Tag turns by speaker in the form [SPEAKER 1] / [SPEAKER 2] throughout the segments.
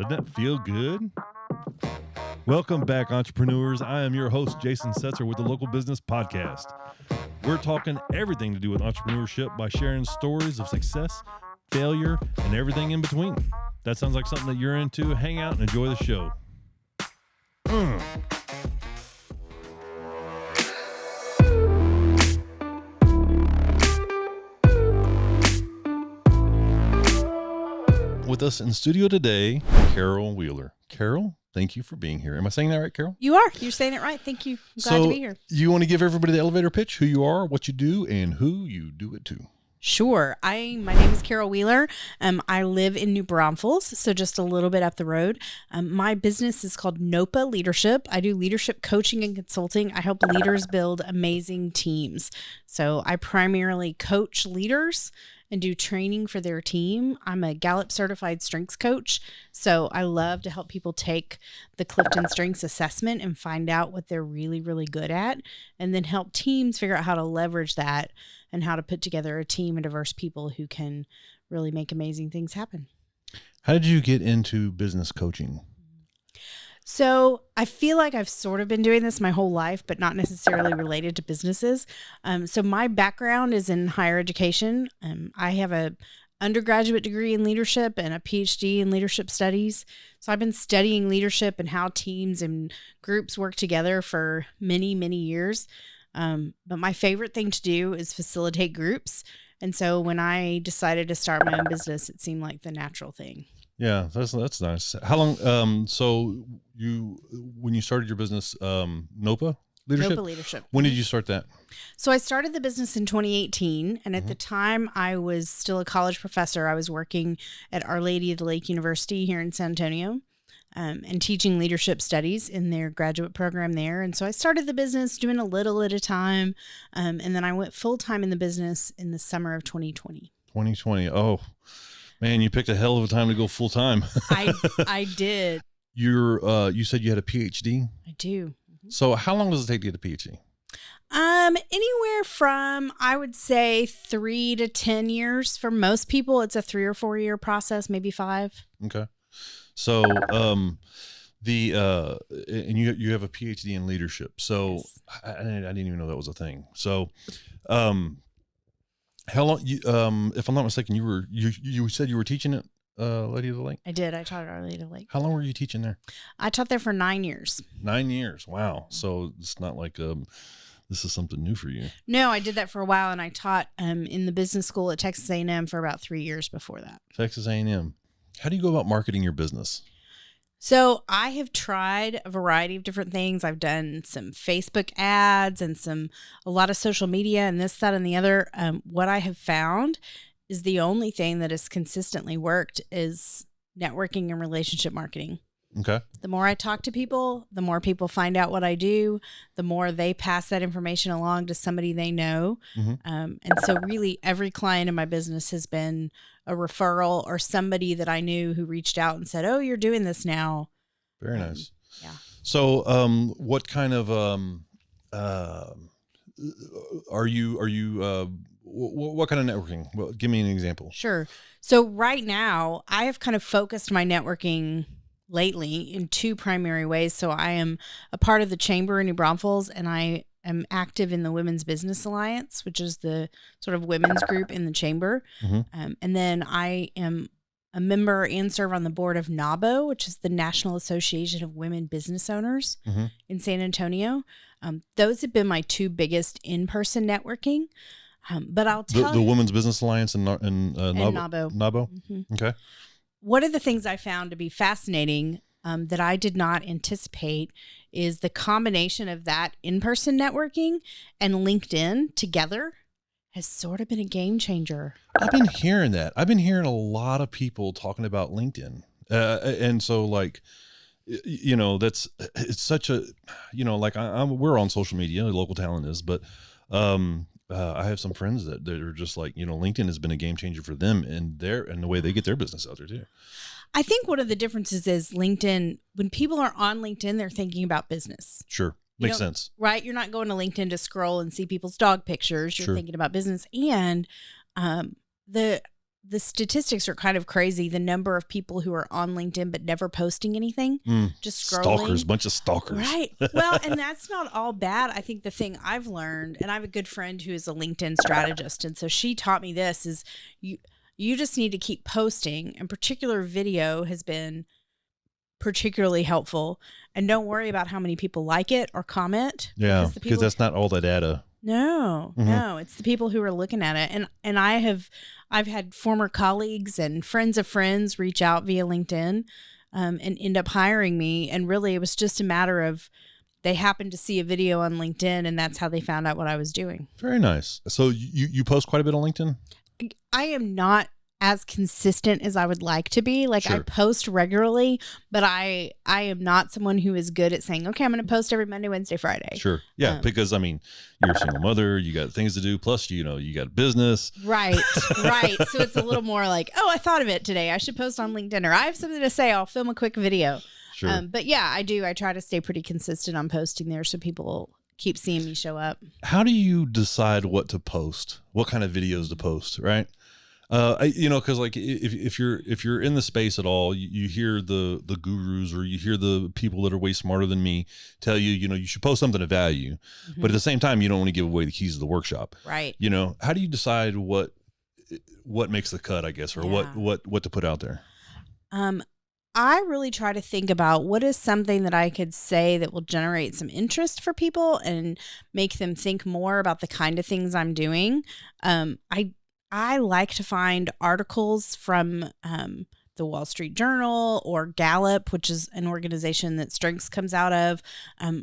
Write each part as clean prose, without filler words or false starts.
[SPEAKER 1] Doesn't that feel good? Welcome back, entrepreneurs. I am your host, Jason Setzer, with the Local Business Podcast. We're talking everything to do with entrepreneurship by sharing stories of success, failure, and everything in between. That sounds like something that you're into. Hang out and enjoy the show. With us in studio today, Carol Wheeler. Carol, thank you for being here. Am I saying that right, Carol?
[SPEAKER 2] You are. You're saying it right. Thank you. I'm glad to be here.
[SPEAKER 1] You want to give everybody the elevator pitch, who you are, what you do, and who you do it to?
[SPEAKER 2] Sure. My name is Carol Wheeler. I live in New Braunfels, so just a little bit up the road. My business is called NOPA Leadership. I do leadership coaching and consulting. I help leaders build amazing teams. So I primarily coach leaders and do training for their team. I'm a Gallup certified strengths coach. So I love to help people take the Clifton Strengths assessment and find out what they're really, really good at, and then help teams figure out how to leverage that and how to put together a team of diverse people who can really make amazing things happen.
[SPEAKER 1] How did you get into business coaching?
[SPEAKER 2] So I feel like I've sort of been doing this my whole life, but not necessarily related to businesses. So my background is in higher education. I have a undergraduate degree in leadership and a PhD in leadership studies. So I've been studying leadership and how teams and groups work together for many, many years. But my favorite thing to do is facilitate groups. And so when I decided to start my own business, it seemed like the natural thing.
[SPEAKER 1] Yeah, that's nice. How long? So when you started your business, NOPA Leadership?
[SPEAKER 2] NOPA Leadership.
[SPEAKER 1] When did you start that?
[SPEAKER 2] So I started the business in 2018. And at the time I was still a college professor. I was working at Our Lady of the Lake University here in San Antonio. And teaching leadership studies in their graduate program there. And so I started the business doing a little at a time. And then I went full-time in the business in the summer of 2020.
[SPEAKER 1] 2020. Oh, man, you picked a hell of a time to go full-time.
[SPEAKER 2] I did.
[SPEAKER 1] You said you had a PhD?
[SPEAKER 2] I do.
[SPEAKER 1] Mm-hmm. So how long does it take to get a PhD?
[SPEAKER 2] Anywhere from, I would say, 3 to 10 years. For most people, it's a 3 or 4 year process, maybe 5.
[SPEAKER 1] Okay. So, and you have a PhD in leadership. So yes. I didn't even know that was a thing. So, how long, if I'm not mistaken, you said you were teaching at, Lady of the Lake?
[SPEAKER 2] I did. I taught at Our Lady of the Lake.
[SPEAKER 1] How long were you teaching there?
[SPEAKER 2] I taught there for 9 years.
[SPEAKER 1] 9 years. Wow. So it's not like, this is something new for you.
[SPEAKER 2] No, I did that for a while, and I taught, in the business school at Texas A&M for about 3 years before that.
[SPEAKER 1] Texas A&M. How do you go about marketing your business?
[SPEAKER 2] So I have tried a variety of different things. I've done some Facebook ads and a lot of social media and this, that, and the other. What I have found is the only thing that has consistently worked is networking and relationship marketing.
[SPEAKER 1] Okay.
[SPEAKER 2] The more I talk to people, the more people find out what I do, the more they pass that information along to somebody they know. Mm-hmm. And so really every client in my business has been a referral or somebody that I knew who reached out and said, "Oh, you're doing this now."
[SPEAKER 1] Very nice.
[SPEAKER 2] Yeah.
[SPEAKER 1] So, what kind of, are you, what kind of networking? Well, give me an example.
[SPEAKER 2] Sure. So right now I have kind of focused my networking lately in 2 primary ways. So I am a part of the chamber in New Braunfels, and I am active in the Women's Business Alliance, which is the sort of women's group in the chamber. Mm-hmm. And then I am a member and serve on the board of NABO, which is the National Association of Women Business Owners in San Antonio. Those have been my 2 biggest in-person networking. But I'll tell
[SPEAKER 1] the Women's Business Alliance and NABO. NABO.
[SPEAKER 2] Mm-hmm.
[SPEAKER 1] Okay.
[SPEAKER 2] One of the things I found to be fascinating that I did not anticipate is the combination of that in-person networking and LinkedIn together has sort of been a game changer.
[SPEAKER 1] I've been hearing that. I've been hearing a lot of people talking about LinkedIn. And so like, it's such a, like we're on social media, Local Talent is, but I have some friends that are just like, LinkedIn has been a game changer for them and the way they get their business out there too.
[SPEAKER 2] I think one of the differences is LinkedIn, when people are on LinkedIn, they're thinking about business.
[SPEAKER 1] Sure. Makes sense.
[SPEAKER 2] Right? You're not going to LinkedIn to scroll and see people's dog pictures. You're thinking about business. And the the statistics are kind of crazy. The number of people who are on LinkedIn but never posting anything, just scrolling.
[SPEAKER 1] Stalkers, bunch of stalkers.
[SPEAKER 2] Right. Well, and that's not all bad. I think the thing I've learned, and I have a good friend who is a LinkedIn strategist, and so she taught me this, is you just need to keep posting, and particular video has been particularly helpful. And don't worry about how many people like it or comment.
[SPEAKER 1] Yeah, because that's not all the data.
[SPEAKER 2] No, no, it's the people who are looking at it. And I've had former colleagues and friends of friends reach out via LinkedIn and end up hiring me. And really, it was just a matter of they happened to see a video on LinkedIn, and that's how they found out what I was doing.
[SPEAKER 1] Very nice. So you post quite a bit on LinkedIn?
[SPEAKER 2] I am not as consistent as I would like to be. Like,
[SPEAKER 1] Sure.
[SPEAKER 2] I post regularly, but I am not someone who is good at saying, okay, I'm going to post every Monday, Wednesday, Friday.
[SPEAKER 1] Sure. Yeah. Because I mean, you're a single mother, you got things to do. Plus, you got a business.
[SPEAKER 2] Right. Right. So it's a little more like, oh, I thought of it today. I should post on LinkedIn, or I have something to say. I'll film a quick video.
[SPEAKER 1] Sure.
[SPEAKER 2] But yeah, I do. I try to stay pretty consistent on posting there so people keep seeing me show up.
[SPEAKER 1] How do you decide what to post? What kind of videos to post? Right. Because like if you're in the space at all, you hear the gurus, or you hear the people that are way smarter than me tell you, you should post something of value, but at the same time, you don't want to give away the keys to the workshop.
[SPEAKER 2] Right.
[SPEAKER 1] How do you decide what makes the cut, I guess, or what to put out there?
[SPEAKER 2] I really try to think about what is something that I could say that will generate some interest for people and make them think more about the kind of things I'm doing. I like to find articles from the Wall Street Journal or Gallup, which is an organization that Strengths comes out of,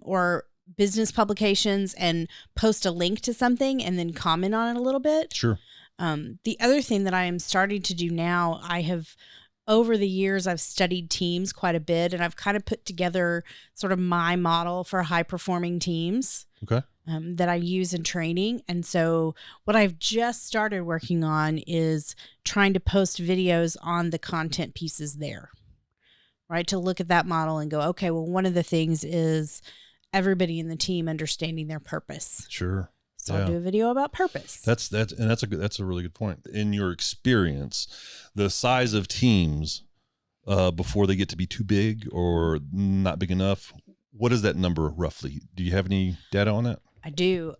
[SPEAKER 2] or business publications, and post a link to something and then comment on it a little bit.
[SPEAKER 1] Sure.
[SPEAKER 2] The other thing that I am starting to do now, over the years, I've studied teams quite a bit, and I've kind of put together sort of my model for high performing teams.
[SPEAKER 1] Okay.
[SPEAKER 2] That I use in training. And so what I've just started working on is trying to post videos on the content pieces there, right? To look at that model and go, okay, well, one of the things is everybody in the team understanding their purpose.
[SPEAKER 1] Sure.
[SPEAKER 2] So I'll do a video about purpose.
[SPEAKER 1] That's a really good point. In your experience, the size of teams before they get to be too big or not big enough, what is that number roughly? Do you have any data on that?
[SPEAKER 2] I do.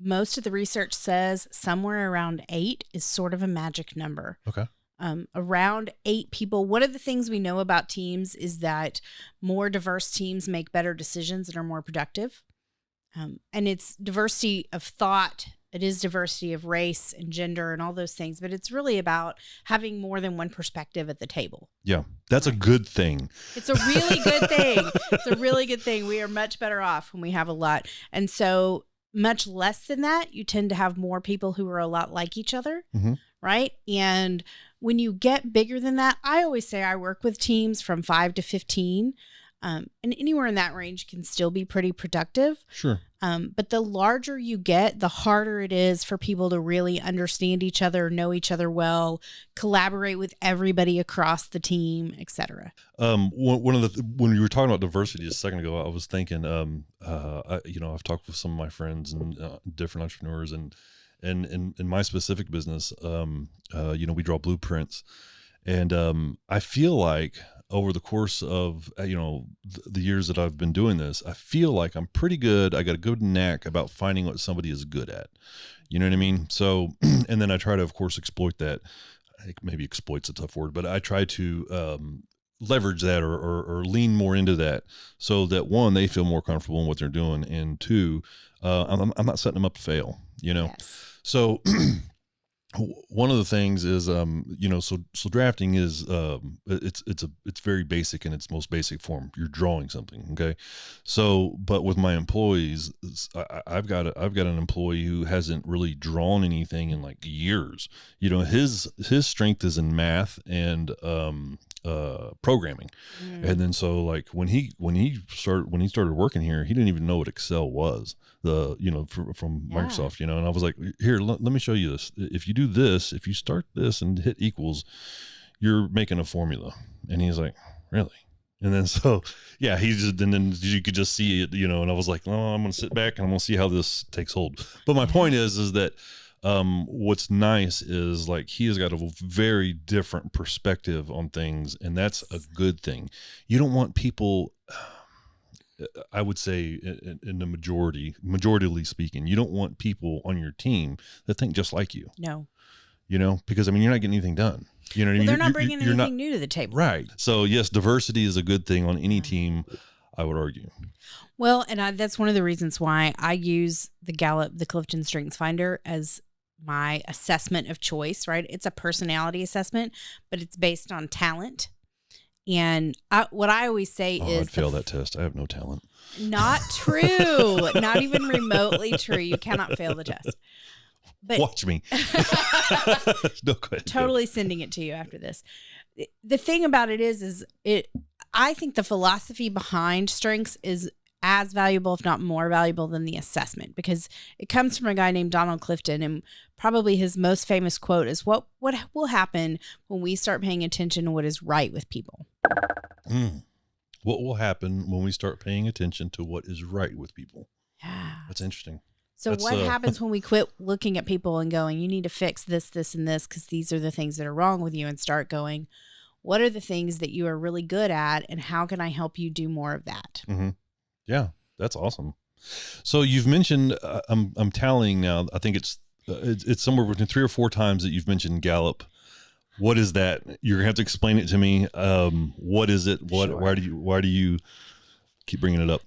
[SPEAKER 2] Most of the research says somewhere around 8 is sort of a magic number.
[SPEAKER 1] Okay.
[SPEAKER 2] Around 8 people. One of the things we know about teams is that more diverse teams make better decisions and are more productive. And it's diversity of thought. It is diversity of race and gender and all those things, but it's really about having more than one perspective at the table.
[SPEAKER 1] Yeah, that's a good thing.
[SPEAKER 2] It's a really good thing. It's a really good thing. We are much better off when we have a lot. And so much less than that, you tend to have more people who are a lot like each other, right? And when you get bigger than that, I always say I work with teams from 5 to 15. And anywhere in that range can still be pretty productive.
[SPEAKER 1] Sure.
[SPEAKER 2] But the larger you get, the harder it is for people to really understand each other, know each other well, collaborate with everybody across the team, etc.
[SPEAKER 1] When you were talking about diversity a second ago, I was thinking, I've talked with some of my friends and different entrepreneurs, and in my specific business, we draw blueprints, and I feel like over the course of, the years that I've been doing this, I feel like I'm pretty good. I got a good knack about finding what somebody is good at. You know what I mean? So, and then I try to, of course, exploit that. I think maybe exploit's a tough word, but I try to leverage that or lean more into that so that, one, they feel more comfortable in what they're doing, and two, I'm not setting them up to fail,
[SPEAKER 2] Yes.
[SPEAKER 1] So one of the things is, so drafting is, it's very basic in its most basic form. You're drawing something. Okay. So, but with my employees, I've got an employee who hasn't really drawn anything in like years. His strength is in math and, programming. And then, so like when he started working here, he didn't even know what Excel was, from Microsoft, and I was like, here, let me show you this. If you do this, if you start this and hit equals, you're making a formula. And he's like, really? And then, so yeah, and then you could just see it, and I was like, oh, I'm going to sit back and I'm going to see how this takes hold. But my point is that, what's nice is like he has got a very different perspective on things, and that's a good thing. You don't want people, I would say in the majorityly speaking, you don't want people on your team that think just like you.
[SPEAKER 2] No.
[SPEAKER 1] Because I mean, you're not getting anything done. You know what I mean?
[SPEAKER 2] They're not bringing anything new to the table.
[SPEAKER 1] Right. So yes, diversity is a good thing on any team, I would argue.
[SPEAKER 2] Well, and that's one of the reasons why I use the Clifton Strengths Finder as my assessment of choice, right? It's a personality assessment, but it's based on talent. And what I always say is,
[SPEAKER 1] I'd fail that test. I have no talent.
[SPEAKER 2] Not true. Not even remotely true. You cannot fail the test. But
[SPEAKER 1] watch me. No, go ahead.
[SPEAKER 2] Totally sending it to you after this. The thing about it is I think the philosophy behind strengths is as valuable, if not more valuable, than the assessment, because it comes from a guy named Donald Clifton, and probably his most famous quote is, "What will happen when we start paying attention to what is right with people?"
[SPEAKER 1] What will happen when we start paying attention to what is right with people?
[SPEAKER 2] Yeah,
[SPEAKER 1] that's interesting.
[SPEAKER 2] So what happens when we quit looking at people and going, "You need to fix this, this, and this, because these are the things that are wrong with you," and start going, "What are the things that you are really good at, and how can I help you do more of that?"
[SPEAKER 1] Mm-hmm. Yeah, that's awesome. So you've mentioned, I'm tallying now, I think it's somewhere between 3 or 4 times that you've mentioned Gallup. What is that? You're gonna have to explain it to me. What is it?
[SPEAKER 2] Sure.
[SPEAKER 1] Why do you keep bringing it up?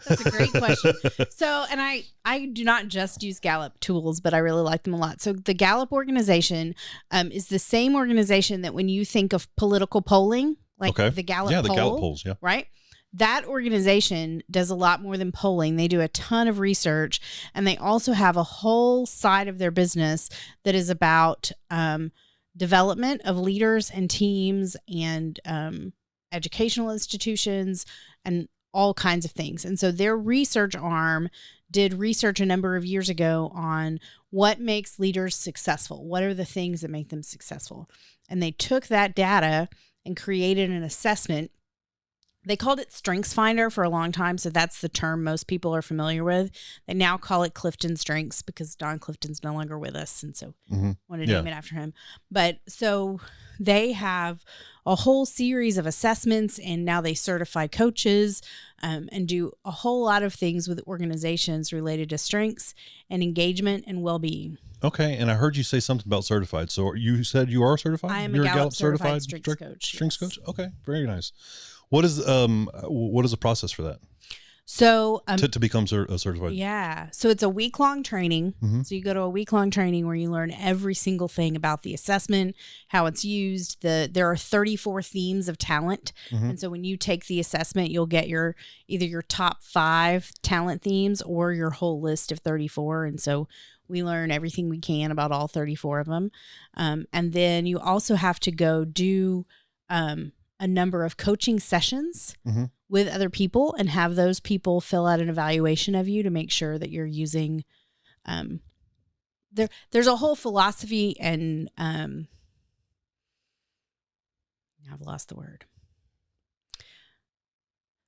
[SPEAKER 2] That's a great question. So, and I do not just use Gallup tools, but I really like them a lot. So the Gallup organization is the same organization that when you think of political polling, like the Gallup poll,
[SPEAKER 1] the Gallup polls, yeah.
[SPEAKER 2] Right? That organization does a lot more than polling. They do a ton of research, and they also have a whole side of their business that is about development of leaders and teams and educational institutions and all kinds of things. And so their research arm did research a number of years ago on what makes leaders successful. What are the things that make them successful? And they took that data and created an assessment. They called it Strengths Finder for a long time, so that's the term most people are familiar with. They now call it Clifton Strengths because Don Clifton's no longer with us, and so wanted to name it after him. But so they have a whole series of assessments, and now they certify coaches and do a whole lot of things with organizations related to strengths and engagement and well-being.
[SPEAKER 1] Okay, and I heard you say something about certified. So you said you are certified?
[SPEAKER 2] I am a Gallup certified strengths coach.
[SPEAKER 1] Strengths coach? Okay, very nice. What is the process for that?
[SPEAKER 2] So
[SPEAKER 1] to become certified?
[SPEAKER 2] Yeah. So it's a week-long training. So you go to a week-long training where you learn every single thing about the assessment, how it's used. There are 34 themes of talent. And so when you take the assessment, you'll get either your top 5 talent themes or your whole list of 34. And so we learn everything we can about all 34 of them. And then you also have to go do a number of coaching sessions with other people and have those people fill out an evaluation of you to make sure that you're using there's a whole philosophy and I've lost the word.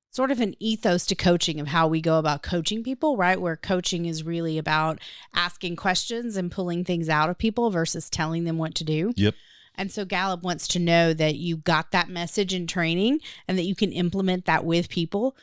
[SPEAKER 2] Sort of an ethos to coaching of how we go about coaching people, right? Where coaching is really about asking questions and pulling things out of people versus telling them what to do.
[SPEAKER 1] Yep.
[SPEAKER 2] And so Gallup wants to know that you got that message in training and that you can implement that with people.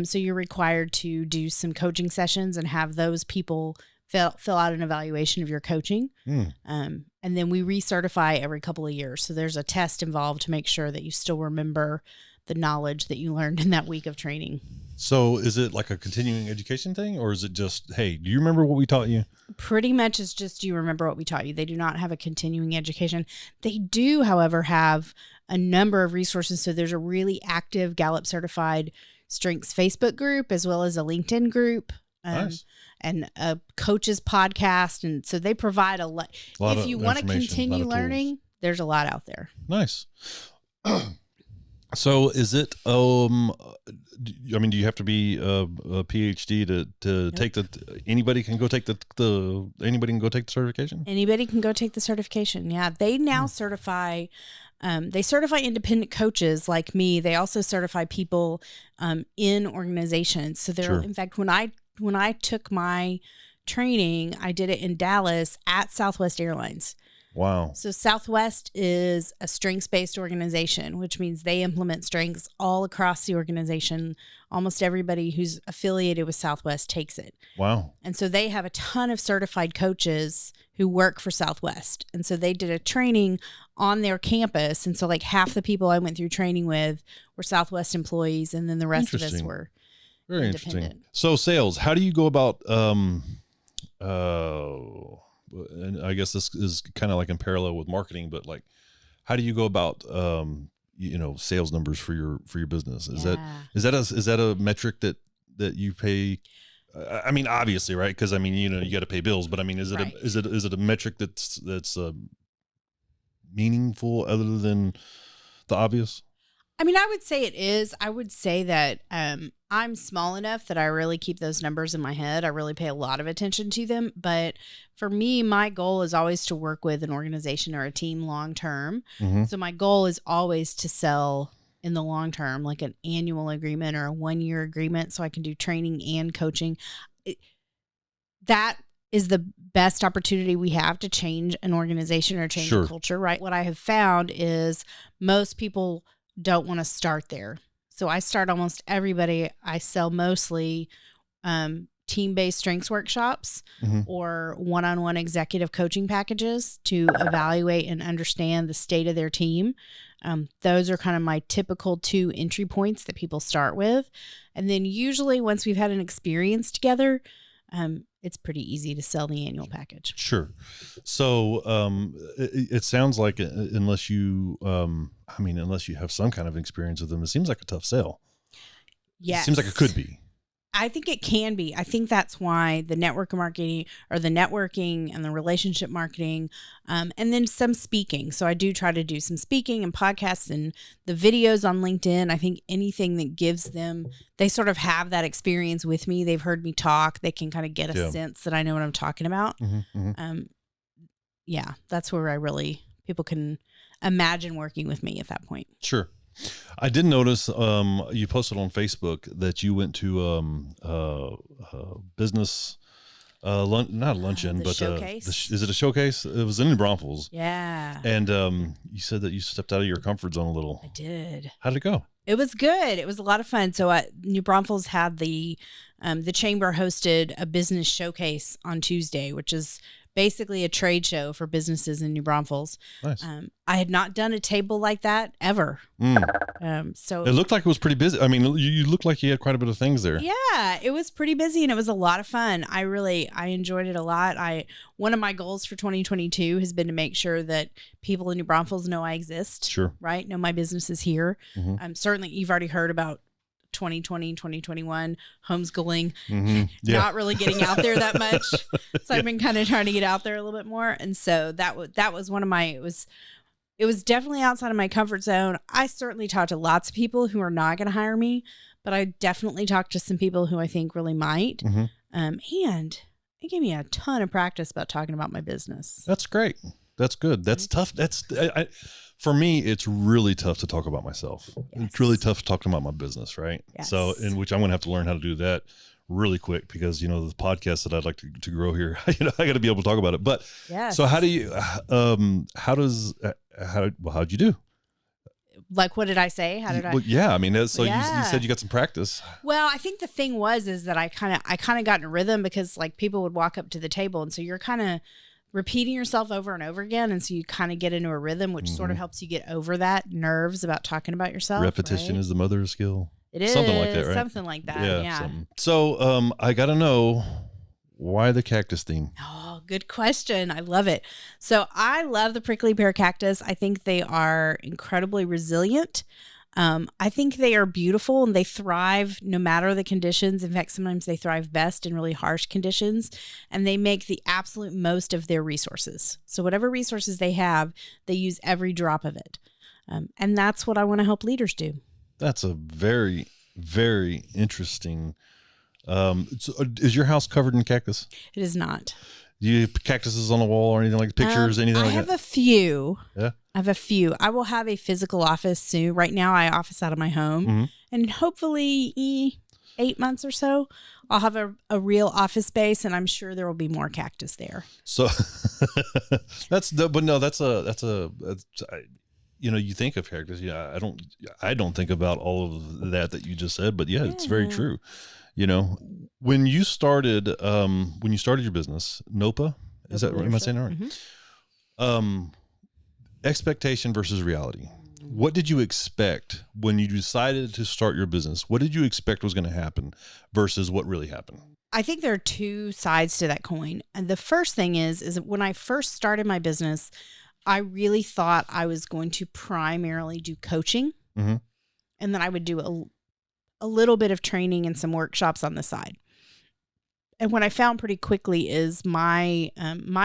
[SPEAKER 2] So you're required to do some coaching sessions and have those people fill out an evaluation of your coaching. And then we recertify every couple of years. So there's a test involved to make sure that you still remember the knowledge that you learned in that week of training.
[SPEAKER 1] So is it like a continuing education thing, or is it just, hey, do you remember what we taught you?
[SPEAKER 2] Pretty much it's just, do you remember what we taught you? They do not have a continuing education. They do, however, have a number of resources. So there's a really active Gallup certified strengths Facebook group, as well as a LinkedIn group.
[SPEAKER 1] Nice.
[SPEAKER 2] And a coach's podcast. And so they provide a lot. If you want to continue learning, there's a lot out there.
[SPEAKER 1] Nice. So is it, I mean, do you have to be a PhD to take anybody can go take anybody can go take the certification?
[SPEAKER 2] Anybody can go take the certification. Yeah. They now certify, they certify independent coaches like me. They also certify people in organizations. So in fact, when I took my training, I did it in Dallas at Southwest Airlines.
[SPEAKER 1] Wow.
[SPEAKER 2] So Southwest is a strengths-based organization, which means they implement strengths all across the organization. Almost everybody who's affiliated with Southwest takes it.
[SPEAKER 1] Wow.
[SPEAKER 2] And so they have a ton of certified coaches who work for Southwest. And so they did a training on their campus. And so like half the people I went through training with were Southwest employees, and then the rest of us were
[SPEAKER 1] very independent. So sales, how do you go about, and I guess this is kind of like in parallel with marketing, but like, how do you go about, sales numbers for your business? Is that a metric that you pay? I mean, obviously, right? Because I mean, you got to pay bills, but I mean, is it a metric that's meaningful other than the obvious?
[SPEAKER 2] I mean, I would say it is. I would say that I'm small enough that I really keep those numbers in my head. I really pay a lot of attention to them. But for me, my goal is always to work with an organization or a team long term.
[SPEAKER 1] Mm-hmm.
[SPEAKER 2] So my goal is always to sell in the long term, like an annual agreement or a 1-year agreement, so I can do training and coaching. That is the best opportunity we have to change an organization or change a culture, right? What I have found is most people don't want to start there. So I start almost everybody. I sell mostly team-based strengths workshops or one-on-one executive coaching packages to evaluate and understand the state of their team. Those are kind of my typical 2 entry points that people start with. And then usually once we've had an experience together, it's pretty easy to sell the annual package.
[SPEAKER 1] Sure. So it sounds like unless you have some kind of experience with them, it seems like a tough sell.
[SPEAKER 2] Yes.
[SPEAKER 1] It seems like it could be.
[SPEAKER 2] I think it can be. I think that's why the network marketing or the networking and the relationship marketing, and then some speaking. So I do try to do some speaking and podcasts and the videos on LinkedIn. I think anything that gives them, they sort of have that experience with me. They've heard me talk. They can kind of get a sense that I know what I'm talking about. Yeah, that's where people can imagine working with me at that point.
[SPEAKER 1] Sure. I did notice you posted on Facebook that you went to business not a luncheon, but
[SPEAKER 2] showcase.
[SPEAKER 1] Is it a showcase? It was in New Braunfels.
[SPEAKER 2] Yeah.
[SPEAKER 1] And you said that you stepped out of your comfort zone a little.
[SPEAKER 2] I did.
[SPEAKER 1] How did it go?
[SPEAKER 2] It was good. It was a lot of fun. So New Braunfels had the chamber hosted a business showcase on Tuesday, which is basically a trade show for businesses in New Braunfels.
[SPEAKER 1] Nice.
[SPEAKER 2] I had not done a table like that ever. So
[SPEAKER 1] it looked like it was pretty busy. I mean, you looked like you had quite a bit of things there.
[SPEAKER 2] Yeah, it was pretty busy and it was a lot of fun. I enjoyed it a lot. One of my goals for 2022 has been to make sure that people in New Braunfels know I exist.
[SPEAKER 1] Sure.
[SPEAKER 2] Right? Know my business is here. Certainly you've already heard about 2020, 2021 homeschooling, not really getting out there that much. So I've been kind of trying to get out there a little bit more. And so that was one of my, it was definitely outside of my comfort zone. I certainly talked to lots of people who are not going to hire me, but I definitely talked to some people who I think really might. And it gave me a ton of practice about talking about my business.
[SPEAKER 1] That's great. That's good. That's tough. For me, it's really tough to talk about myself. Yes. It's really tough to talk about my business, right?
[SPEAKER 2] Yes.
[SPEAKER 1] So, in which I'm going to have to learn how to do that really quick because, the podcast that I'd like to grow here, I got to be able to talk about it. But so how do you, how'd you do?
[SPEAKER 2] Like, what did I say? How did I?
[SPEAKER 1] Well, yeah. I mean, you said you got some practice. Well,
[SPEAKER 2] I think the thing is that I kind of got in a rhythm because like people would walk up to the table. And so you're kind of repeating yourself over and over again. And so you kind of get into a rhythm, which sort of helps you get over that nerves about talking about yourself.
[SPEAKER 1] Repetition is the mother of skill.
[SPEAKER 2] It is.
[SPEAKER 1] Something like that, right?
[SPEAKER 2] Something like that. Yeah.
[SPEAKER 1] So I got to know, why the cactus theme?
[SPEAKER 2] Oh, good question. I love it. So I love the prickly pear cactus. I think they are incredibly resilient. I think they are beautiful and they thrive no matter the conditions. In fact, sometimes they thrive best in really harsh conditions and they make the absolute most of their resources. So whatever resources they have, they use every drop of it. And that's what I want to help leaders do.
[SPEAKER 1] That's a very, very interesting. So is your house covered in cactus?
[SPEAKER 2] It is not.
[SPEAKER 1] Do you have cactuses on the wall or anything like pictures, anything like that?
[SPEAKER 2] I have a few.
[SPEAKER 1] Yeah.
[SPEAKER 2] I have a few. I will have a physical office soon. Right now I office out of my home and hopefully 8 months or so, I'll have a real office space, and I'm sure there will be more cactus there.
[SPEAKER 1] So you think of cactus. Yeah. I don't think about all of that you just said, but yeah, it's very true. When you started your business, NOPA, is that right? Am I saying it right?
[SPEAKER 2] Mm-hmm.
[SPEAKER 1] Expectation versus reality. What did you expect when you decided to start your business? What did you expect was going to happen versus what really happened?
[SPEAKER 2] I think there are two sides to that coin. And the first thing is when I first started my business, I really thought I was going to primarily do coaching.
[SPEAKER 1] Mm-hmm.
[SPEAKER 2] And then I would do a little bit of training and some workshops on the side. And what I found pretty quickly is my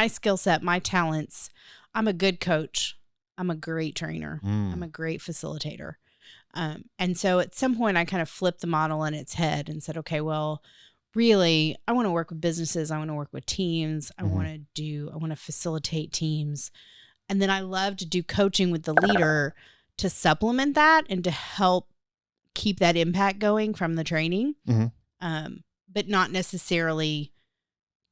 [SPEAKER 2] skill set, my talents. I'm a good coach. I'm a great trainer. I'm a great facilitator. And so at some point I kind of flipped the model on its head and said, okay, well, really, I want to work with businesses. I want to work with teams. I want to facilitate teams. And then I love to do coaching with the leader to supplement that and to help keep that impact going from the training. But not necessarily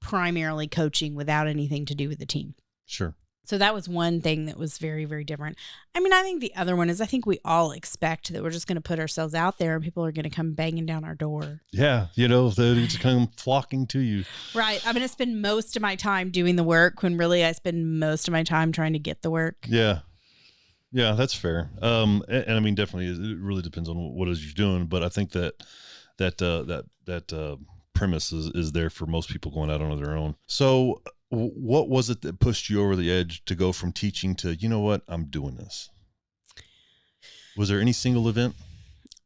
[SPEAKER 2] primarily coaching without anything to do with the team.
[SPEAKER 1] Sure.
[SPEAKER 2] So that was one thing that was very, very different. I mean, I think the other one is I think we all expect that we're just going to put ourselves out there and people are going to come banging down our door.
[SPEAKER 1] Yeah. They're just come flocking to you.
[SPEAKER 2] Right. I'm going to spend most of my time doing the work when really I spend most of my time trying to get the work.
[SPEAKER 1] Yeah. Yeah, that's fair. And I mean, definitely it really depends on what it is you're doing, but I think that premise is there for most people going out on their own. So what was it that pushed you over the edge to go from teaching to, you know what, I'm doing this? Was there any single event?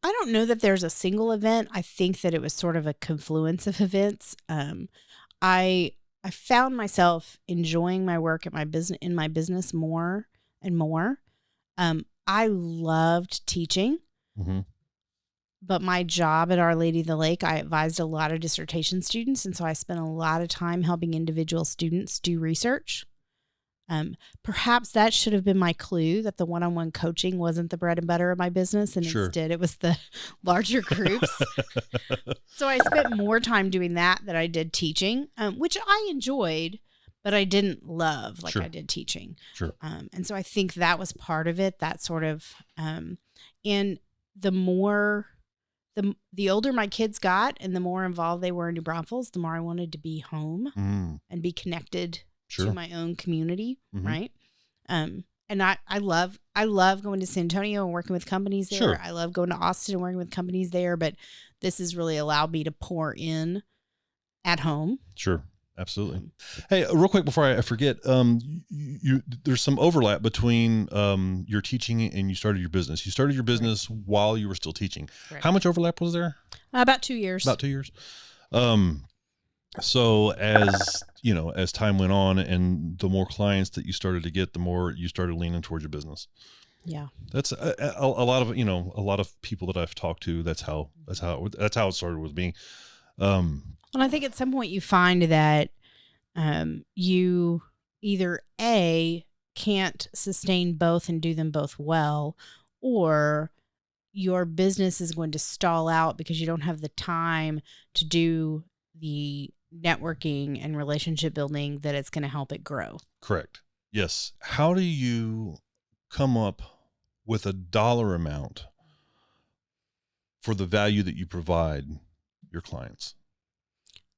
[SPEAKER 2] I don't know that there's a single event. I think that it was sort of a confluence of events. I found myself enjoying my work in my business more and more. I loved teaching.
[SPEAKER 1] Mm-hmm.
[SPEAKER 2] But my job at Our Lady of the Lake, I advised a lot of dissertation students. And so I spent a lot of time helping individual students do research. Perhaps that should have been my clue that the one-on-one coaching wasn't the bread and butter of my business. And instead it was the larger groups. So I spent more time doing that than I did teaching, which I enjoyed, but I didn't love like I did teaching.
[SPEAKER 1] Sure.
[SPEAKER 2] And so I think that was part of it, that sort of, and the older my kids got and the more involved they were in New Braunfels, the more I wanted to be home and be connected to my own community. Mm-hmm. Right. And I love going to San Antonio and working with companies there. Sure. I love going to Austin and working with companies there, but this has really allowed me to pour in at home.
[SPEAKER 1] Sure. Absolutely. Hey, real quick before I forget, there's some overlap between your teaching and you started your business. You started your business while you were still teaching. Right. How much overlap was there?
[SPEAKER 2] About 2 years.
[SPEAKER 1] About 2 years. So as time went on and the more clients that you started to get, the more you started leaning towards your business.
[SPEAKER 2] Yeah.
[SPEAKER 1] That's a lot of people that I've talked to. That's how it started with me.
[SPEAKER 2] And I think at some point you find that you either A, can't sustain both and do them both well, or your business is going to stall out because you don't have the time to do the networking and relationship building that it's going to help it grow.
[SPEAKER 1] Correct. Yes. How do you come up with a dollar amount for the value that you provide your clients?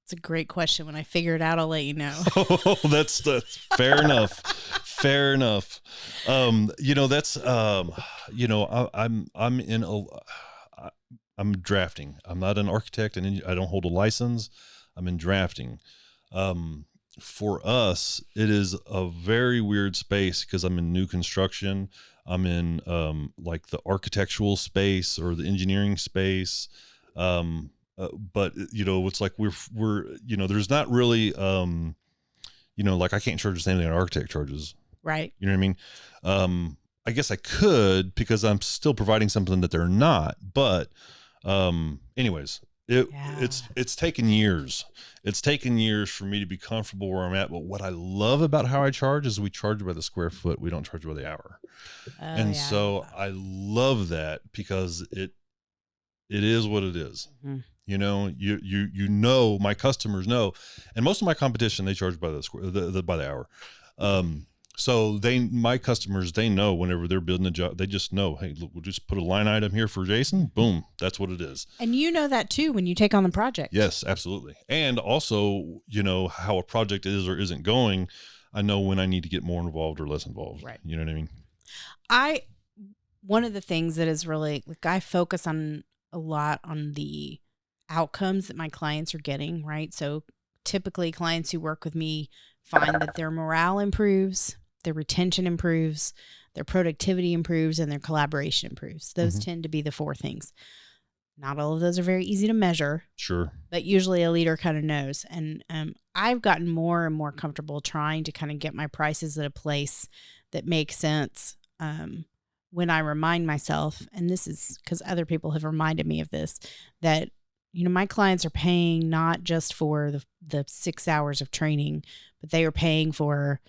[SPEAKER 2] It's a great question. When I figure it out, I'll let you know.
[SPEAKER 1] Oh, that's fair enough. Fair enough. I'm drafting. I'm not an architect and I don't hold a license. I'm in drafting. For us, it is a very weird space because I'm in new construction. I'm in like the architectural space or the engineering space. But it's like we're there's not really like I can't charge the same thing an architect charges.
[SPEAKER 2] Right.
[SPEAKER 1] You know what I mean? I guess I could because I'm still providing something that they're not. But anyways, it's taken years. It's taken years for me to be comfortable where I'm at. But what I love about how I charge is we charge by the square foot. We don't charge by the hour. So I love that because it is what it is. Mm-hmm. My customers know, and most of my competition, they charge by by the hour. So my customers, they know whenever they're building a job, they just know, hey, look, we'll just put a line item here for Jason. Boom. That's what it is.
[SPEAKER 2] And you know that too, when you take on the project.
[SPEAKER 1] Yes, absolutely. And also, how a project is or isn't going. I know when I need to get more involved or less involved.
[SPEAKER 2] Right.
[SPEAKER 1] You know what I mean?
[SPEAKER 2] One of the things that is really, like, I focus on a lot on the outcomes that my clients are getting, right? So typically clients who work with me find that their morale improves, their retention improves, their productivity improves, and their collaboration improves. Those tend to be the 4 things. Not all of those are very easy to measure.
[SPEAKER 1] Sure.
[SPEAKER 2] But usually a leader kind of knows. And I've gotten more and more comfortable trying to kind of get my prices at a place that makes sense. When I remind myself, and this is because other people have reminded me of this, that, my clients are paying not just for the 6 hours of training, but they are paying for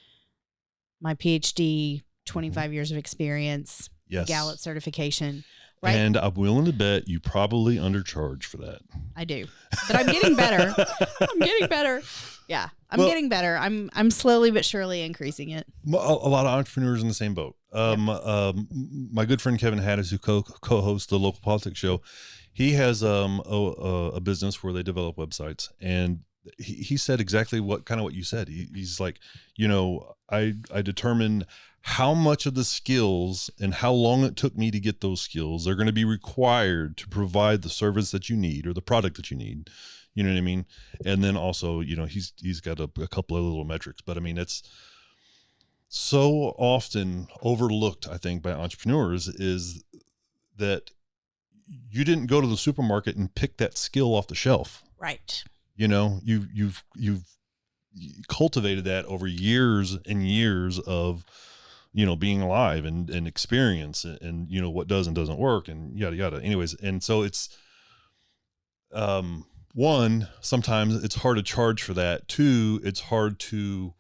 [SPEAKER 2] my PhD, 25 years of experience,
[SPEAKER 1] yes,
[SPEAKER 2] Gallup certification. Right?
[SPEAKER 1] And I'm willing to bet you probably undercharge for that.
[SPEAKER 2] I do, but I'm getting better. Yeah, I'm getting better. I'm slowly but surely increasing it.
[SPEAKER 1] A lot of entrepreneurs in the same boat. My good friend Kevin Haddis, who co-hosts the Local Politics Show, he has a business where they develop websites, and he said exactly what you said. He's like, I determine how much of the skills and how long it took me to get those skills are going to be required to provide the service that you need or the product that you need. You know what I mean? And then also, he's got a couple of little metrics, but I mean, it's so often overlooked, I think, by entrepreneurs, is that you didn't go to the supermarket and pick that skill off the shelf.
[SPEAKER 2] Right.
[SPEAKER 1] You've cultivated that over years and years of, being alive and experience and, what does and doesn't work and yada, yada. Anyways. And so it's, one, sometimes it's hard to charge for that. 2, it's hard to,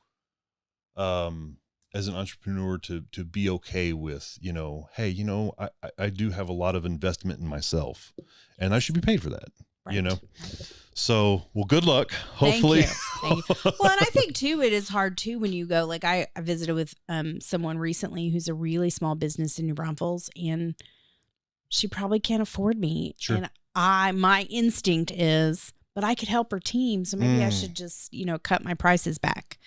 [SPEAKER 1] as an entrepreneur to be okay with, hey, I do have a lot of investment in myself and I should be paid for that,
[SPEAKER 2] right.
[SPEAKER 1] So, well, good luck. Hopefully.
[SPEAKER 2] Thank you. Well, and I think too, it is hard too, when you go, like I visited with someone recently who's a really small business in New Braunfels, and she probably can't afford me.
[SPEAKER 1] Sure.
[SPEAKER 2] And my instinct is, but I could help her team. So maybe I should just, cut my prices back.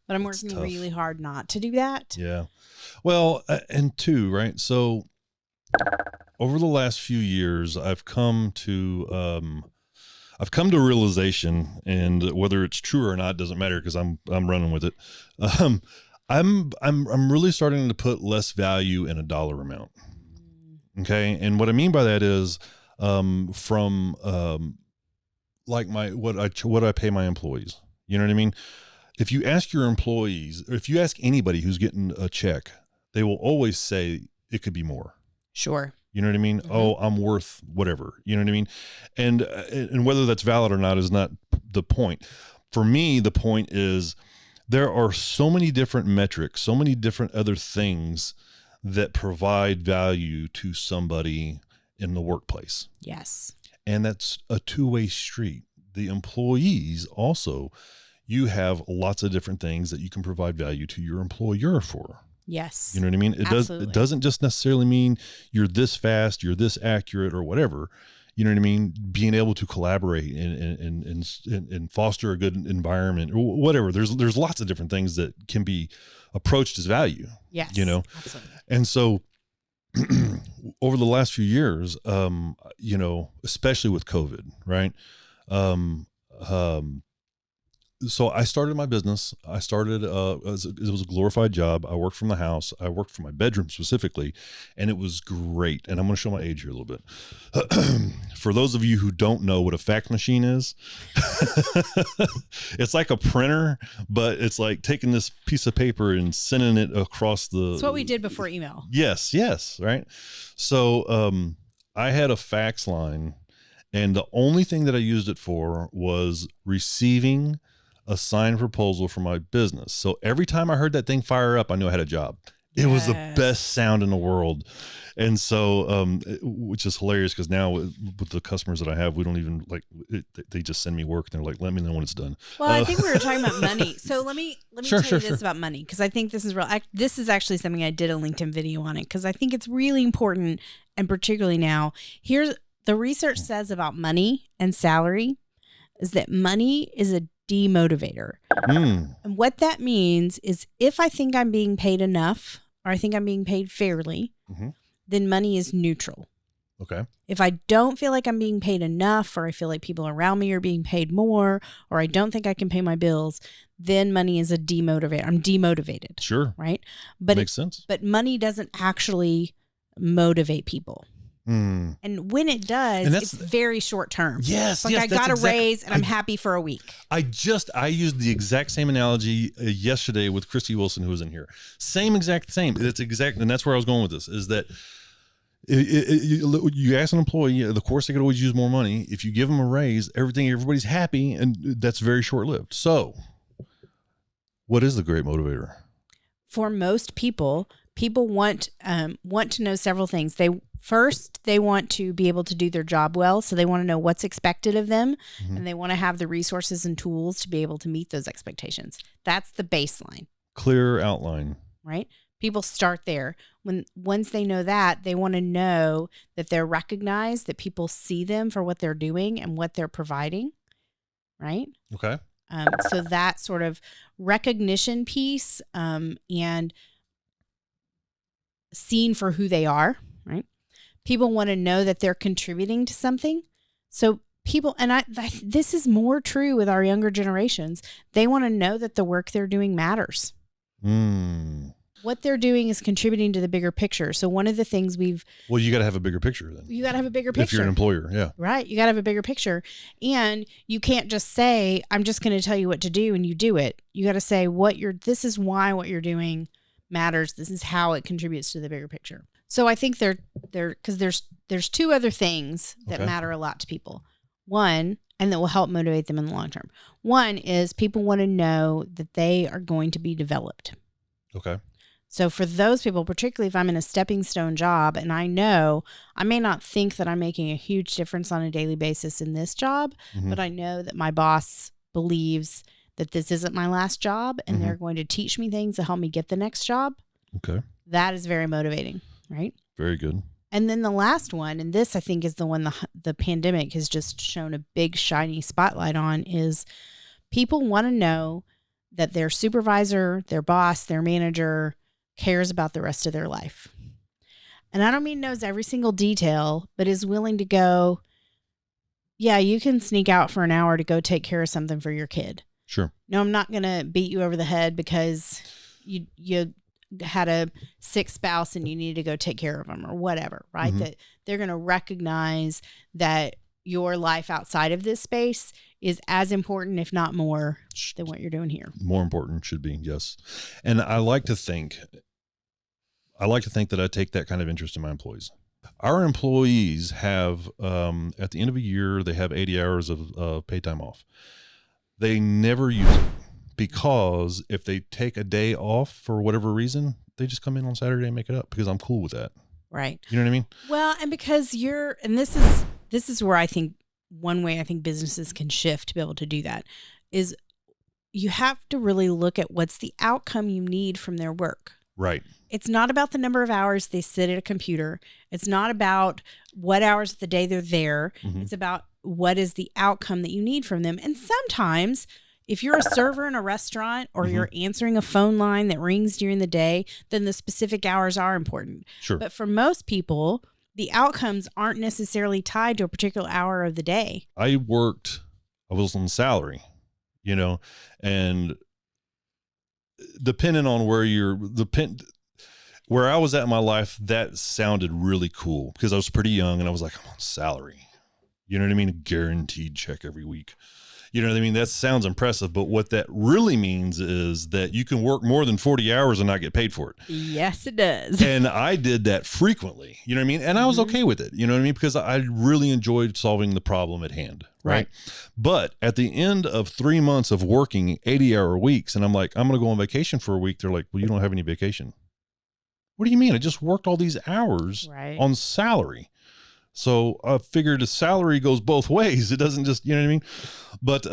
[SPEAKER 2] But I'm working really hard not to do that.
[SPEAKER 1] Yeah. Well, and 2, right? So over the last few years, I've come to realization, and whether it's true or not doesn't matter because I'm running with it. I'm really starting to put less value in a dollar amount. Okay, and what I mean by that is, like what I pay my employees. You know what I mean? If you ask your employees, or if you ask anybody who's getting a check, they will always say it could be more.
[SPEAKER 2] Sure.
[SPEAKER 1] You know what I mean? Mm-hmm. Oh, I'm worth whatever. You know what I mean? And whether that's valid or not is not the point. For me, the point is there are so many different metrics, so many different other things that provide value to somebody in the workplace.
[SPEAKER 2] Yes.
[SPEAKER 1] And that's a 2-way street. The employees also, you have lots of different things that you can provide value to your employer for.
[SPEAKER 2] Yes.
[SPEAKER 1] You know what I mean? It doesn't just necessarily mean you're this fast, you're this accurate or whatever. You know what I mean? Being able to collaborate and foster a good environment or whatever. There's lots of different things that can be approached as value.
[SPEAKER 2] Yes.
[SPEAKER 1] Absolutely. And so over the last few years, especially with COVID, right? So I started my business. I started, it was a glorified job. I worked from the house. I worked from my bedroom specifically, and it was great. And I'm going to show my age here a little bit. For those of you who don't know what a fax machine is, it's like a printer, but it's like taking this piece of paper and sending it across the.
[SPEAKER 2] It's what we did before email.
[SPEAKER 1] Yes. Right. So, I had a fax line, and the only thing that I used it for was receiving a signed proposal for my business. So every time I heard that thing fire up, I knew I had a job. It was the best sound in the world. And so, which is hilarious because now with the customers that I have, we don't even like it, they just send me work and they're like, let me know when it's done.
[SPEAKER 2] Well, I think we were talking about money. So let me tell you this about money, because I think this is real. This is actually something I did a LinkedIn video on it, because I think it's really important, and particularly now. Here's the research says about money and salary is that money is a demotivator. And what that means is if I think I'm being paid enough, or I think I'm being paid fairly, then money is neutral.
[SPEAKER 1] Okay.
[SPEAKER 2] If I don't feel like I'm being paid enough, or I feel like people around me are being paid more, or I don't think I can pay my bills, then money is a demotivator. I'm demotivated.
[SPEAKER 1] Sure.
[SPEAKER 2] Right? But
[SPEAKER 1] makes sense.
[SPEAKER 2] But money doesn't actually motivate people. And when it does, it's very short term.
[SPEAKER 1] Yes.
[SPEAKER 2] Like I got a raise and I'm happy for a week.
[SPEAKER 1] I used the exact same analogy yesterday with Christy Wilson, who was in here. Same. And that's where I was going with this, is that you ask an employee, of course they could always use more money. If you give them a raise, everybody's happy, and that's very short lived. So what is the great motivator?
[SPEAKER 2] For most people want to know several things. They want to be able to do their job well. So they want to know what's expected of them, and they want to have the resources and tools to be able to meet those expectations. That's the baseline.
[SPEAKER 1] Clear outline.
[SPEAKER 2] Right? People start there. Once they know that, they want to know that they're recognized, that people see them for what they're doing and what they're providing. Right?
[SPEAKER 1] Okay.
[SPEAKER 2] So that sort of recognition piece, and seen for who they are, right? People want to know that they're contributing to something. So people, and this is more true with our younger generations. They want to know that the work they're doing matters. What they're doing is contributing to the bigger picture. So one of the things you
[SPEAKER 1] got to have a bigger picture then.
[SPEAKER 2] You got to have a bigger picture.
[SPEAKER 1] If you're an employer, yeah.
[SPEAKER 2] Right. You got to have a bigger picture. And you can't just say, I'm just going to tell you what to do and you do it. You got to say this is why what you're doing matters. This is how it contributes to the bigger picture. So I think because there's two other things that matter a lot to people. One, and that will help motivate them in the long term. One is people want to know that they are going to be developed. Okay. So for those people, particularly if I'm in a stepping stone job and I know I may not think that I'm making a huge difference on a daily basis in this job, but I know that my boss believes that this isn't my last job and they're going to teach me things to help me get the next job. Okay. That is very motivating, right?
[SPEAKER 1] Very good.
[SPEAKER 2] And then the last one, and this I think is the one the pandemic has just shown a big shiny spotlight on, is people want to know that their supervisor, their boss, their manager cares about the rest of their life. And I don't mean knows every single detail, but is willing to go, yeah, you can sneak out for an hour to go take care of something for your kid.
[SPEAKER 1] Sure.
[SPEAKER 2] No, I'm not going to beat you over the head because you had a sick spouse and you need to go take care of them or whatever, right? That they're going to recognize that your life outside of this space is as important, if not more, than what you're doing here. More important should be, yes. And I like to think that I take that kind of interest in my employees. Our employees have, at the end of a year, they have 80 hours of paid time off. They never use it because if they take a day off for whatever reason, they just come in on Saturday and make it up because I'm cool with that. Right. You know what I mean? Well, and because this is where I think one way I think businesses can shift to be able to do that is you have to really look at what's the outcome you need from their work. Right. It's not about the number of hours they sit at a computer. It's not about what hours of the day they're there. It's about what is the outcome that you need from them. And sometimes if you're a server in a restaurant or you're answering a phone line that rings during the day, then the specific hours are important. Sure. But for most people, the outcomes aren't necessarily tied to a particular hour of the day. I was on salary, and depending on where I was at in my life, that sounded really cool because I was pretty young and I was like, I'm on salary. You know what I mean? A guaranteed check every week. You know what I mean? That sounds impressive, but what that really means is that you can work more than 40 hours and not get paid for it. Yes, it does. And I did that frequently, you know what I mean? And I was okay with it, you know what I mean? Because I really enjoyed solving the problem at hand, right? But at the end of 3 months of working 80-hour weeks, and I'm like, I'm going to go on vacation for a week. They're like, well, you don't have any vacation.
[SPEAKER 1] What do you mean? I just worked all these hours
[SPEAKER 2] Right.
[SPEAKER 1] on salary. So I figured a salary goes both ways. It doesn't just, you know what I mean? But,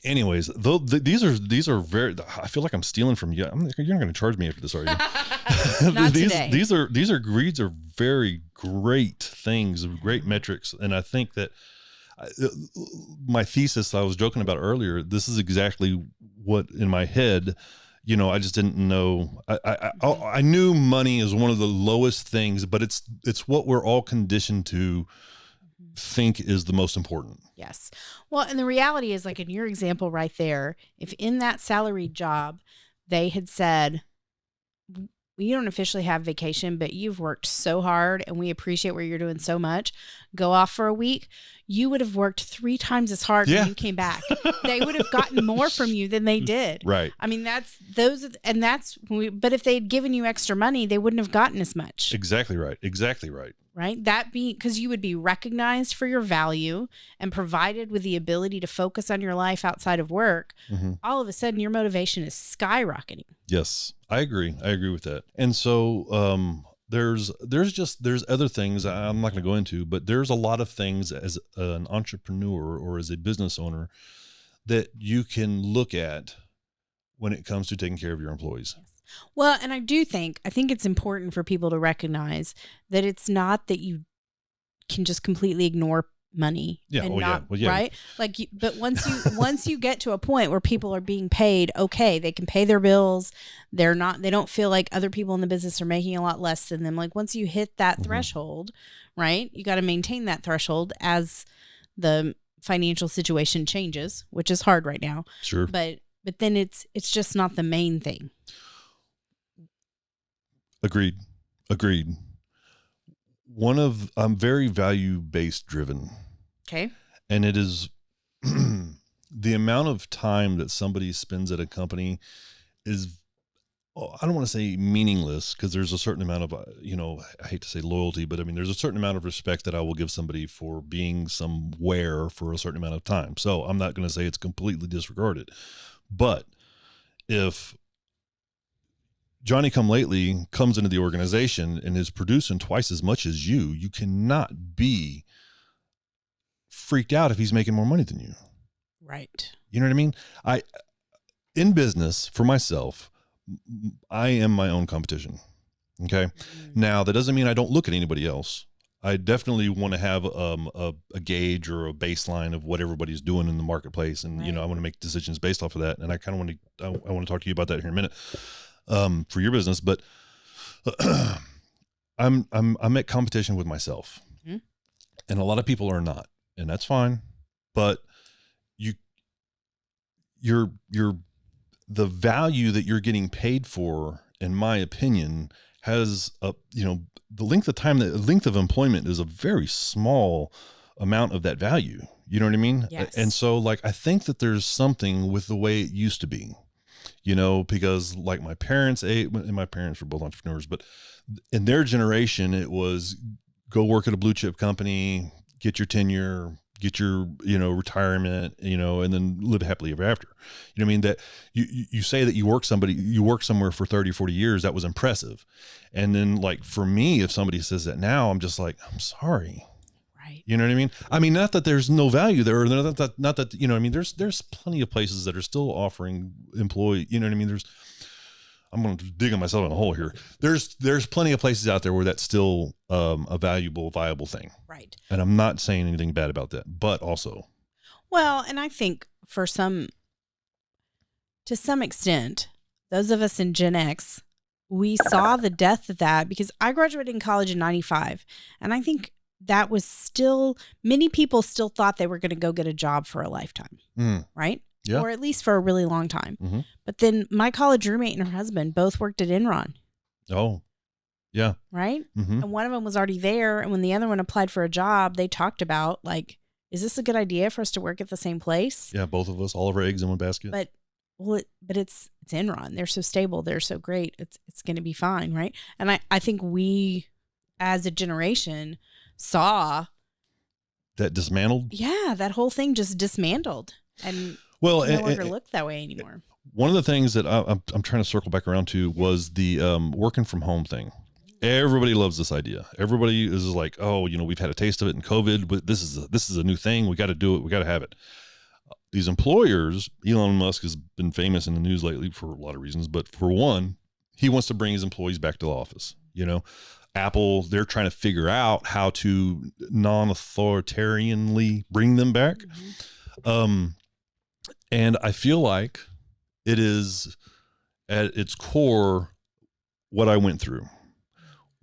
[SPEAKER 1] anyways, though these are very, I feel like I'm stealing from you. You're not going to charge me after this, are you?
[SPEAKER 2] Not
[SPEAKER 1] these,
[SPEAKER 2] today.
[SPEAKER 1] these are very great things, great metrics. And I think that my thesis I was joking about earlier, this is exactly what in my head, you know, I just didn't know. I knew money is one of the lowest things, but it's what we're all conditioned to think is the most important.
[SPEAKER 2] Yes. Well, and the reality is, like in your example right there, if in that salaried job, they had said, we don't officially have vacation, but you've worked so hard and we appreciate what you're doing so much. Go off for a week. You would have worked 3 times as hard when you came back. They would have gotten more from you than they did.
[SPEAKER 1] Right.
[SPEAKER 2] I mean, but if they had given you extra money, they wouldn't have gotten as much.
[SPEAKER 1] Exactly right. Exactly right.
[SPEAKER 2] Right. Because you would be recognized for your value and provided with the ability to focus on your life outside of work.
[SPEAKER 1] Mm-hmm.
[SPEAKER 2] All of a sudden your motivation is skyrocketing.
[SPEAKER 1] Yes, I agree. I agree with that. And so, there's other things I'm not going to go into, but there's a lot of things as an entrepreneur or as a business owner that you can look at when it comes to taking care of your employees.
[SPEAKER 2] Yes. Well, and I think it's important for people to recognize that it's not that you can just completely ignore money.
[SPEAKER 1] Yeah.
[SPEAKER 2] And
[SPEAKER 1] Well, yeah.
[SPEAKER 2] Right. Like, but once you get to a point where people are being paid, okay, they can pay their bills. They don't feel like other people in the business are making a lot less than them. Like once you hit that threshold, right, you got to maintain that threshold as the financial situation changes, which is hard right now.
[SPEAKER 1] Sure.
[SPEAKER 2] But then it's just not the main thing.
[SPEAKER 1] Agreed. I'm very value-based driven.
[SPEAKER 2] Okay.
[SPEAKER 1] And it is the amount of time that somebody spends at a company is, I don't want to say meaningless, because there's a certain amount of, I hate to say loyalty, but I mean, there's a certain amount of respect that I will give somebody for being somewhere for a certain amount of time. So I'm not going to say it's completely disregarded, but if Johnny come lately comes into the organization and is producing twice as much as you cannot be freaked out if he's making more money than you.
[SPEAKER 2] Right.
[SPEAKER 1] You know what I mean? In business for myself, I am my own competition. Okay. Now that doesn't mean I don't look at anybody else. I definitely want to have a gauge or a baseline of what everybody's doing in the marketplace. And, I want to make decisions based off of that. And I kind of I want to talk to you about that here in a minute. For your business, but I'm at competition with myself, and a lot of people are not, and that's fine. But you're the value that you're getting paid for, in my opinion, has the length of employment is a very small amount of that value. You know what I mean?
[SPEAKER 2] Yes.
[SPEAKER 1] And so, like, I think that there's something with the way it used to be. Because like my parents were both entrepreneurs, but in their generation, it was go work at a blue chip company, get your tenure, get your, retirement, and then live happily ever after. You know what I mean? That you say that you work somewhere for 30, 40 years. That was impressive. And then like for me, if somebody says that now, I'm just like, I'm sorry.
[SPEAKER 2] Right.
[SPEAKER 1] You know what I mean? I mean, not that there's no value there, or not that, I mean, there's plenty of places that are still offering employee, you know what I mean? I'm going to dig myself in a hole here. There's plenty of places out there where that's still a viable thing.
[SPEAKER 2] Right.
[SPEAKER 1] And I'm not saying anything bad about that, but also.
[SPEAKER 2] Well, and I think to some extent, those of us in Gen X, we saw the death of that, because I graduated in college in 95. And I think that was many people still thought they were going to go get a job for a lifetime, right?
[SPEAKER 1] Yeah.
[SPEAKER 2] Or at least for a really long time.
[SPEAKER 1] Mm-hmm.
[SPEAKER 2] But then my college roommate and her husband both worked at Enron.
[SPEAKER 1] Oh, yeah.
[SPEAKER 2] Right?
[SPEAKER 1] Mm-hmm. And
[SPEAKER 2] one of them was already there. And when the other one applied for a job, they talked about, like, is this a good idea for us to work at the same place?
[SPEAKER 1] Yeah, both of us, all of our eggs in one basket.
[SPEAKER 2] But it's Enron. They're so stable. They're so great. It's going to be fine, right? And I think we, as a generation, saw
[SPEAKER 1] that dismantled.
[SPEAKER 2] Yeah, that whole thing just dismantled, and no longer looked that way anymore.
[SPEAKER 1] One of the things that I'm trying to circle back around to was the working from home thing. Everybody loves this idea. Everybody is like, oh, we've had a taste of it in COVID, but this is a new thing. We got to do it. We got to have it. These employers, Elon Musk has been famous in the news lately for a lot of reasons, but for one, he wants to bring his employees back to the office. Apple, they're trying to figure out how to non-authoritarianly bring them back. And I feel like it is at its core what I went through.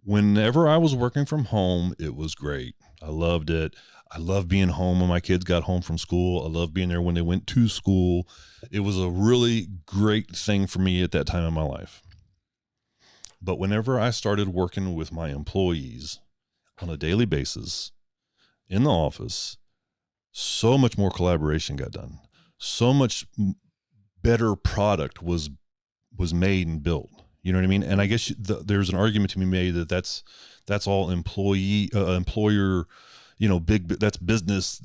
[SPEAKER 1] Whenever I was working from home, it was great. I loved it. I loved being home when my kids got home from school. I loved being there when they went to school. It was a really great thing for me at that time in my life. But whenever I started working with my employees on a daily basis in the office, so much more collaboration got done. So much better product was made and built. You know what I mean? And I guess there's an argument to be made that that's all employer, that's business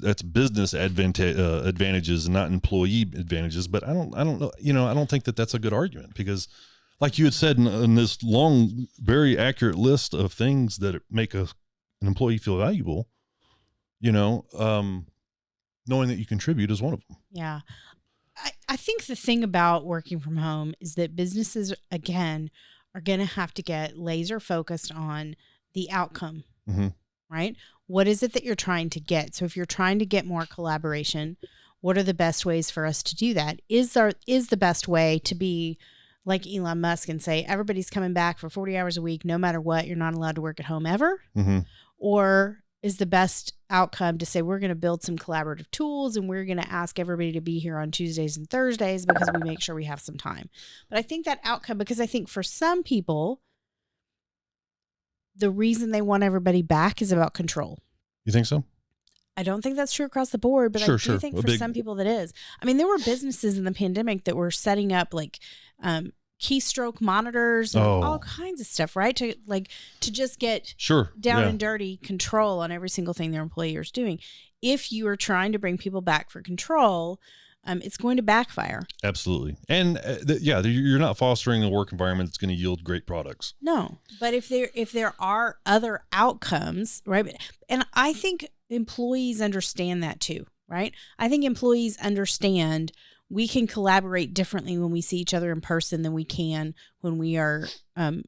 [SPEAKER 1] advantages and not employee advantages. But I don't know. I don't think that that's a good argument, because like you had said in this long, very accurate list of things that make an employee feel valuable, knowing that you contribute is one of them.
[SPEAKER 2] Yeah. I think the thing about working from home is that businesses, again, are going to have to get laser focused on the outcome, right? What is it that you're trying to get? So if you're trying to get more collaboration, what are the best ways for us to do that? Is the best way to be like Elon Musk and say, everybody's coming back for 40 hours a week, no matter what, you're not allowed to work at home ever? Or is the best outcome to say, we're going to build some collaborative tools and we're going to ask everybody to be here on Tuesdays and Thursdays because we make sure we have some time? But I think that outcome, because I think for some people, the reason they want everybody back is about control.
[SPEAKER 1] You think so?
[SPEAKER 2] I don't think that's true across the board, but I do think for some people that is. I mean, there were businesses in the pandemic that were setting up like keystroke monitors and all kinds of stuff, right? To just get down and dirty control on every single thing their employers doing. If you are trying to bring people back for control, it's going to backfire.
[SPEAKER 1] Absolutely. And you're not fostering a work environment that's going to yield great products.
[SPEAKER 2] No, but if there are other outcomes, right? And I think employees understand that too, right? I think employees understand we can collaborate differently when we see each other in person than we can when we are on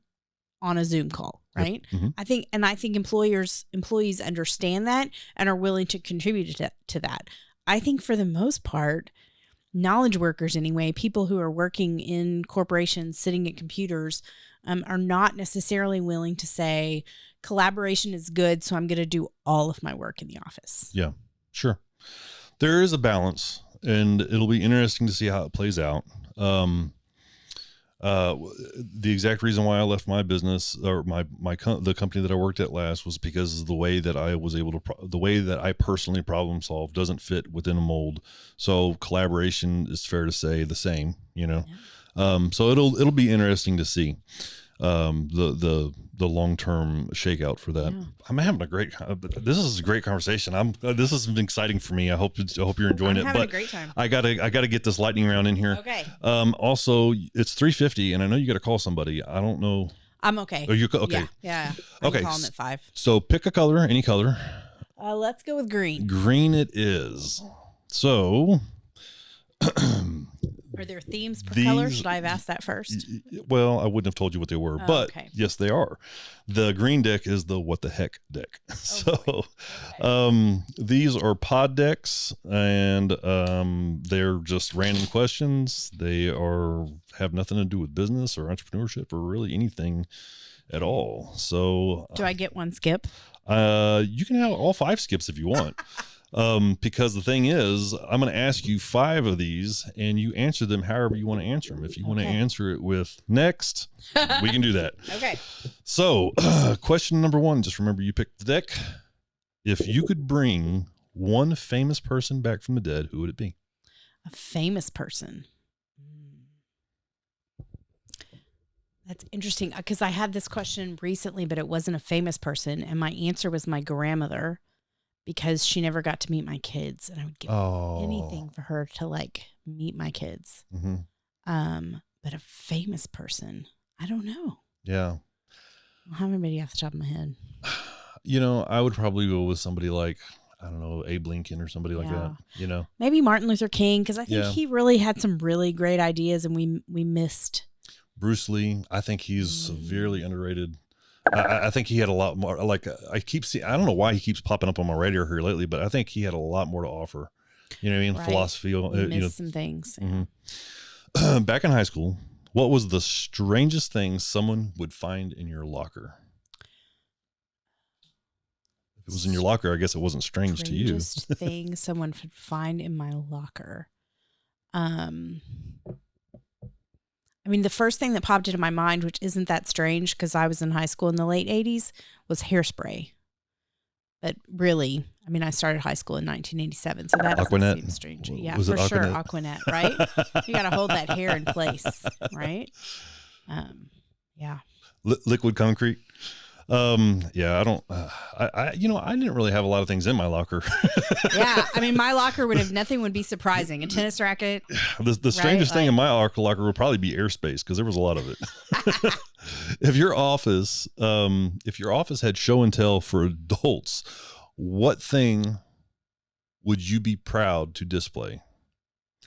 [SPEAKER 2] a Zoom call, right? Yep. I think employees understand that and are willing to contribute to that. I think for the most part, knowledge workers anyway, people who are working in corporations, sitting at computers, are not necessarily willing to say collaboration is good, so I'm going to do all of my work in the office.
[SPEAKER 1] Yeah, sure. There is a balance, and it'll be interesting to see how it plays out. The exact reason why I left my business or the company that I worked at last was because of the way that I was able to, the way that I personally problem solve doesn't fit within a mold. So collaboration is fair to say the same, Yeah. So it'll be interesting to see, the long-term shakeout for that. Yeah. I'm having this is a great conversation. This has been exciting for me. I hope you're enjoying it.
[SPEAKER 2] I'm having a great time.
[SPEAKER 1] I gotta get this lightning round in here.
[SPEAKER 2] Okay.
[SPEAKER 1] Also it's 3:50 and I know you got to call somebody. I don't know.
[SPEAKER 2] I'm okay.
[SPEAKER 1] Are you okay?
[SPEAKER 2] Yeah.
[SPEAKER 1] Okay.
[SPEAKER 2] I'm calling at 5.
[SPEAKER 1] So pick a color, any color.
[SPEAKER 2] Let's go with green.
[SPEAKER 1] Green it is. So
[SPEAKER 2] are there themes per color? Should I have asked that first?
[SPEAKER 1] Well, I wouldn't have told you what they were, but
[SPEAKER 2] okay.
[SPEAKER 1] Yes, they are. The green deck is the what the heck deck. These are pod decks, and they're just random questions. They have nothing to do with business or entrepreneurship or really anything at all. So
[SPEAKER 2] do I get one skip?
[SPEAKER 1] You can have all 5 skips if you want. Because the thing is, I'm going to ask you 5 of these and you answer them however you want to answer them. If you want to answer it with next, we can do that.
[SPEAKER 2] Okay.
[SPEAKER 1] So, question number 1, just remember you picked the deck. If you could bring one famous person back from the dead, who would it be?
[SPEAKER 2] A famous person. That's interesting because I had this question recently, but it wasn't a famous person. And my answer was my grandmother, because she never got to meet my kids, and I would give anything for her to meet my kids. But a famous person, I don't know.
[SPEAKER 1] Yeah.
[SPEAKER 2] I don't have anybody off the top of my head.
[SPEAKER 1] I would probably go with somebody like, I don't know, Abe Lincoln or somebody like that,
[SPEAKER 2] Maybe Martin Luther King, because I think
[SPEAKER 1] Yeah.
[SPEAKER 2] he really had some really great ideas, and we missed.
[SPEAKER 1] Bruce Lee, I think he's severely underrated. I think he had a lot more, like, I don't know why he keeps popping up on my radar here lately, but I think he had a lot more to offer. You know what I mean?
[SPEAKER 2] Right.
[SPEAKER 1] Philosophy.
[SPEAKER 2] We missed some things.
[SPEAKER 1] Mhm. Back in high school, what was the strangest thing someone would find in your locker? If it was in your locker, I guess it wasn't strange to you.
[SPEAKER 2] Strangest thing someone could find in my locker. I mean, the first thing that popped into my mind, which isn't that strange because I was in high school in the late 80s, was hairspray. But really, I mean, I started high school in 1987, so that doesn't seem strange. Yeah,
[SPEAKER 1] Was
[SPEAKER 2] for
[SPEAKER 1] it
[SPEAKER 2] sure,
[SPEAKER 1] Aquanet?
[SPEAKER 2] Aquanet, right? You got to hold that hair in place, right? Yeah.
[SPEAKER 1] Liquid concrete. Yeah, I don't, I didn't really have a lot of things in my locker.
[SPEAKER 2] Yeah. I mean, my locker nothing would be surprising. A tennis racket.
[SPEAKER 1] The strangest thing in my locker would probably be airspace, because there was a lot of it. If your office had show and tell for adults, what thing would you be proud to display?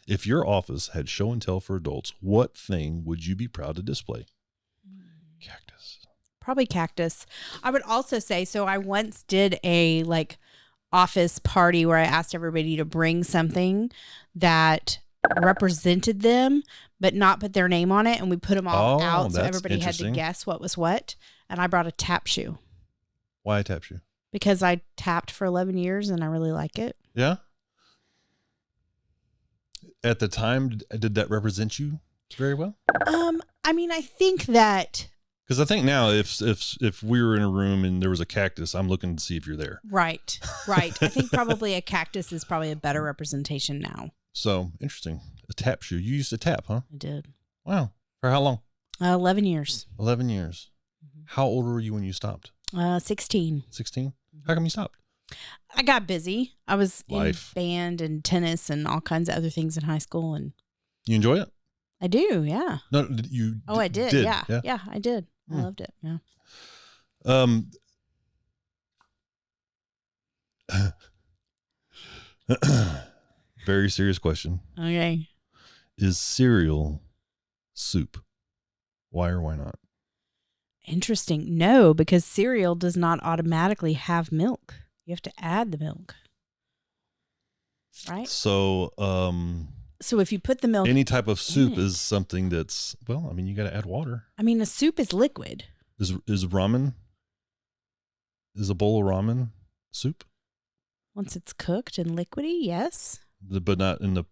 [SPEAKER 1] If your office had show and tell for adults, what thing would you be proud to display? Cactus.
[SPEAKER 2] Probably cactus. I would also say, so I once did a office party where I asked everybody to bring something that represented them, but not put their name on it. And we put them all out. So everybody had to guess what was what. And I brought a tap shoe.
[SPEAKER 1] Why a tap shoe?
[SPEAKER 2] Because I tapped for 11 years and I really like it.
[SPEAKER 1] Yeah. At the time, did that represent you very well?
[SPEAKER 2] I mean, I think that,
[SPEAKER 1] because I think now, if we were in a room and there was a cactus, I'm looking to see if you're there.
[SPEAKER 2] Right. I think probably a cactus is probably a better representation now.
[SPEAKER 1] So interesting. A tap shoe. You used to tap, huh?
[SPEAKER 2] I did.
[SPEAKER 1] Wow. For how long?
[SPEAKER 2] 11 years.
[SPEAKER 1] 11 years. Mm-hmm. How old were you when you stopped?
[SPEAKER 2] 16.
[SPEAKER 1] 16? How come you stopped?
[SPEAKER 2] I got busy. I was in band and tennis and all kinds of other things in high school. And
[SPEAKER 1] you enjoy it?
[SPEAKER 2] I do, yeah.
[SPEAKER 1] No, you.
[SPEAKER 2] I did. Yeah, I did. I loved it.
[SPEAKER 1] Yeah. Very serious question.
[SPEAKER 2] Okay.
[SPEAKER 1] Is cereal soup? Why or why not?
[SPEAKER 2] Interesting. No, because cereal does not automatically have milk. You have to add the milk. Right?
[SPEAKER 1] So,
[SPEAKER 2] so if you put the milk,
[SPEAKER 1] any type of soup is something that's, well, I mean, you got to add water.
[SPEAKER 2] I mean, a soup is liquid.
[SPEAKER 1] Is ramen? Is a bowl of ramen soup?
[SPEAKER 2] Once it's cooked and liquidy, yes.
[SPEAKER 1] But not in the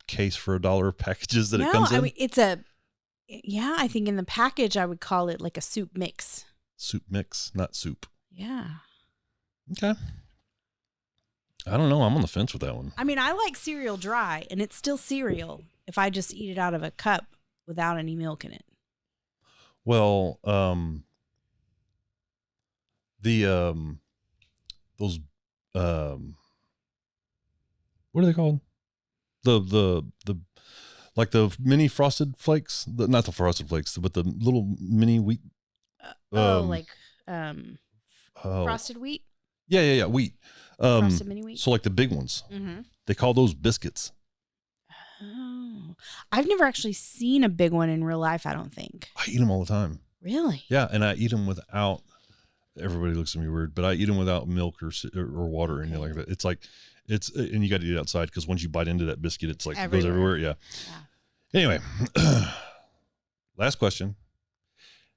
[SPEAKER 1] case for $1 packages that it comes in.
[SPEAKER 2] I mean, I think in the package I would call it like a soup mix.
[SPEAKER 1] Soup mix, not soup.
[SPEAKER 2] Yeah.
[SPEAKER 1] Okay. I don't know. I'm on the fence with that one.
[SPEAKER 2] I mean, I like cereal dry, and it's still cereal if I just eat it out of a cup without any milk in it.
[SPEAKER 1] Well, those what are they called? The like the mini frosted flakes, not the frosted flakes, but the little mini wheat.
[SPEAKER 2] Frosted wheat.
[SPEAKER 1] Yeah, wheat.
[SPEAKER 2] Frosted mini wheat.
[SPEAKER 1] So like the big ones.
[SPEAKER 2] Mm-hmm.
[SPEAKER 1] They call those biscuits.
[SPEAKER 2] Oh, I've never actually seen a big one in real life. I don't think.
[SPEAKER 1] I eat them all the time.
[SPEAKER 2] Really?
[SPEAKER 1] Yeah, and I eat them without. Everybody looks at me weird, but I eat them without milk or water or anything like that. It's like and you got to eat it outside, because once you bite into that biscuit, it's like it goes everywhere. Yeah. Anyway, last question: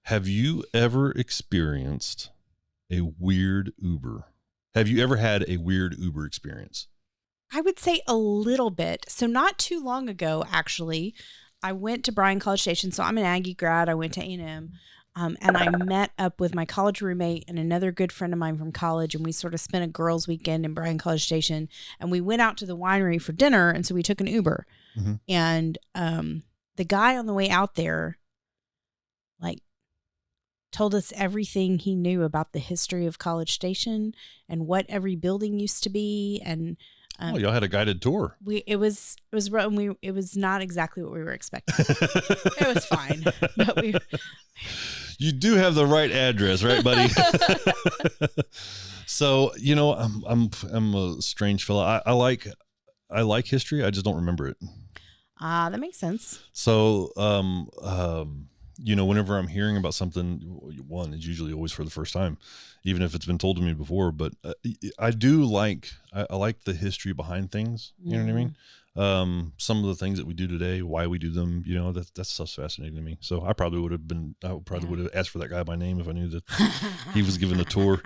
[SPEAKER 1] have you ever experienced a weird Uber? Have you ever had a weird Uber experience?
[SPEAKER 2] I would say a little bit. So not too long ago, actually, I went to Bryan College Station. So I'm an Aggie grad. I went to A&M. And I met up with my college roommate and another good friend of mine from college. And we sort of spent a girls' weekend in Bryan College Station. And we went out to the winery for dinner. And so we took an Uber. Mm-hmm. And the guy on the way out there, told us everything he knew about the history of College Station and what every building used to be. And
[SPEAKER 1] Oh, y'all had a guided tour.
[SPEAKER 2] It was not exactly what we were expecting. It was fine, but
[SPEAKER 1] you do have the right address, right, buddy? So, I'm a strange fella. I like history. I just don't remember it.
[SPEAKER 2] That makes sense.
[SPEAKER 1] So, whenever I'm hearing about something, one, it's usually always for the first time, even if it's been told to me before. But I do like the history behind things. You know what I mean? Some of the things that we do today, why we do them, that stuff's fascinating to me. So I probably would have asked for that guy by name if I knew that he was giving a tour.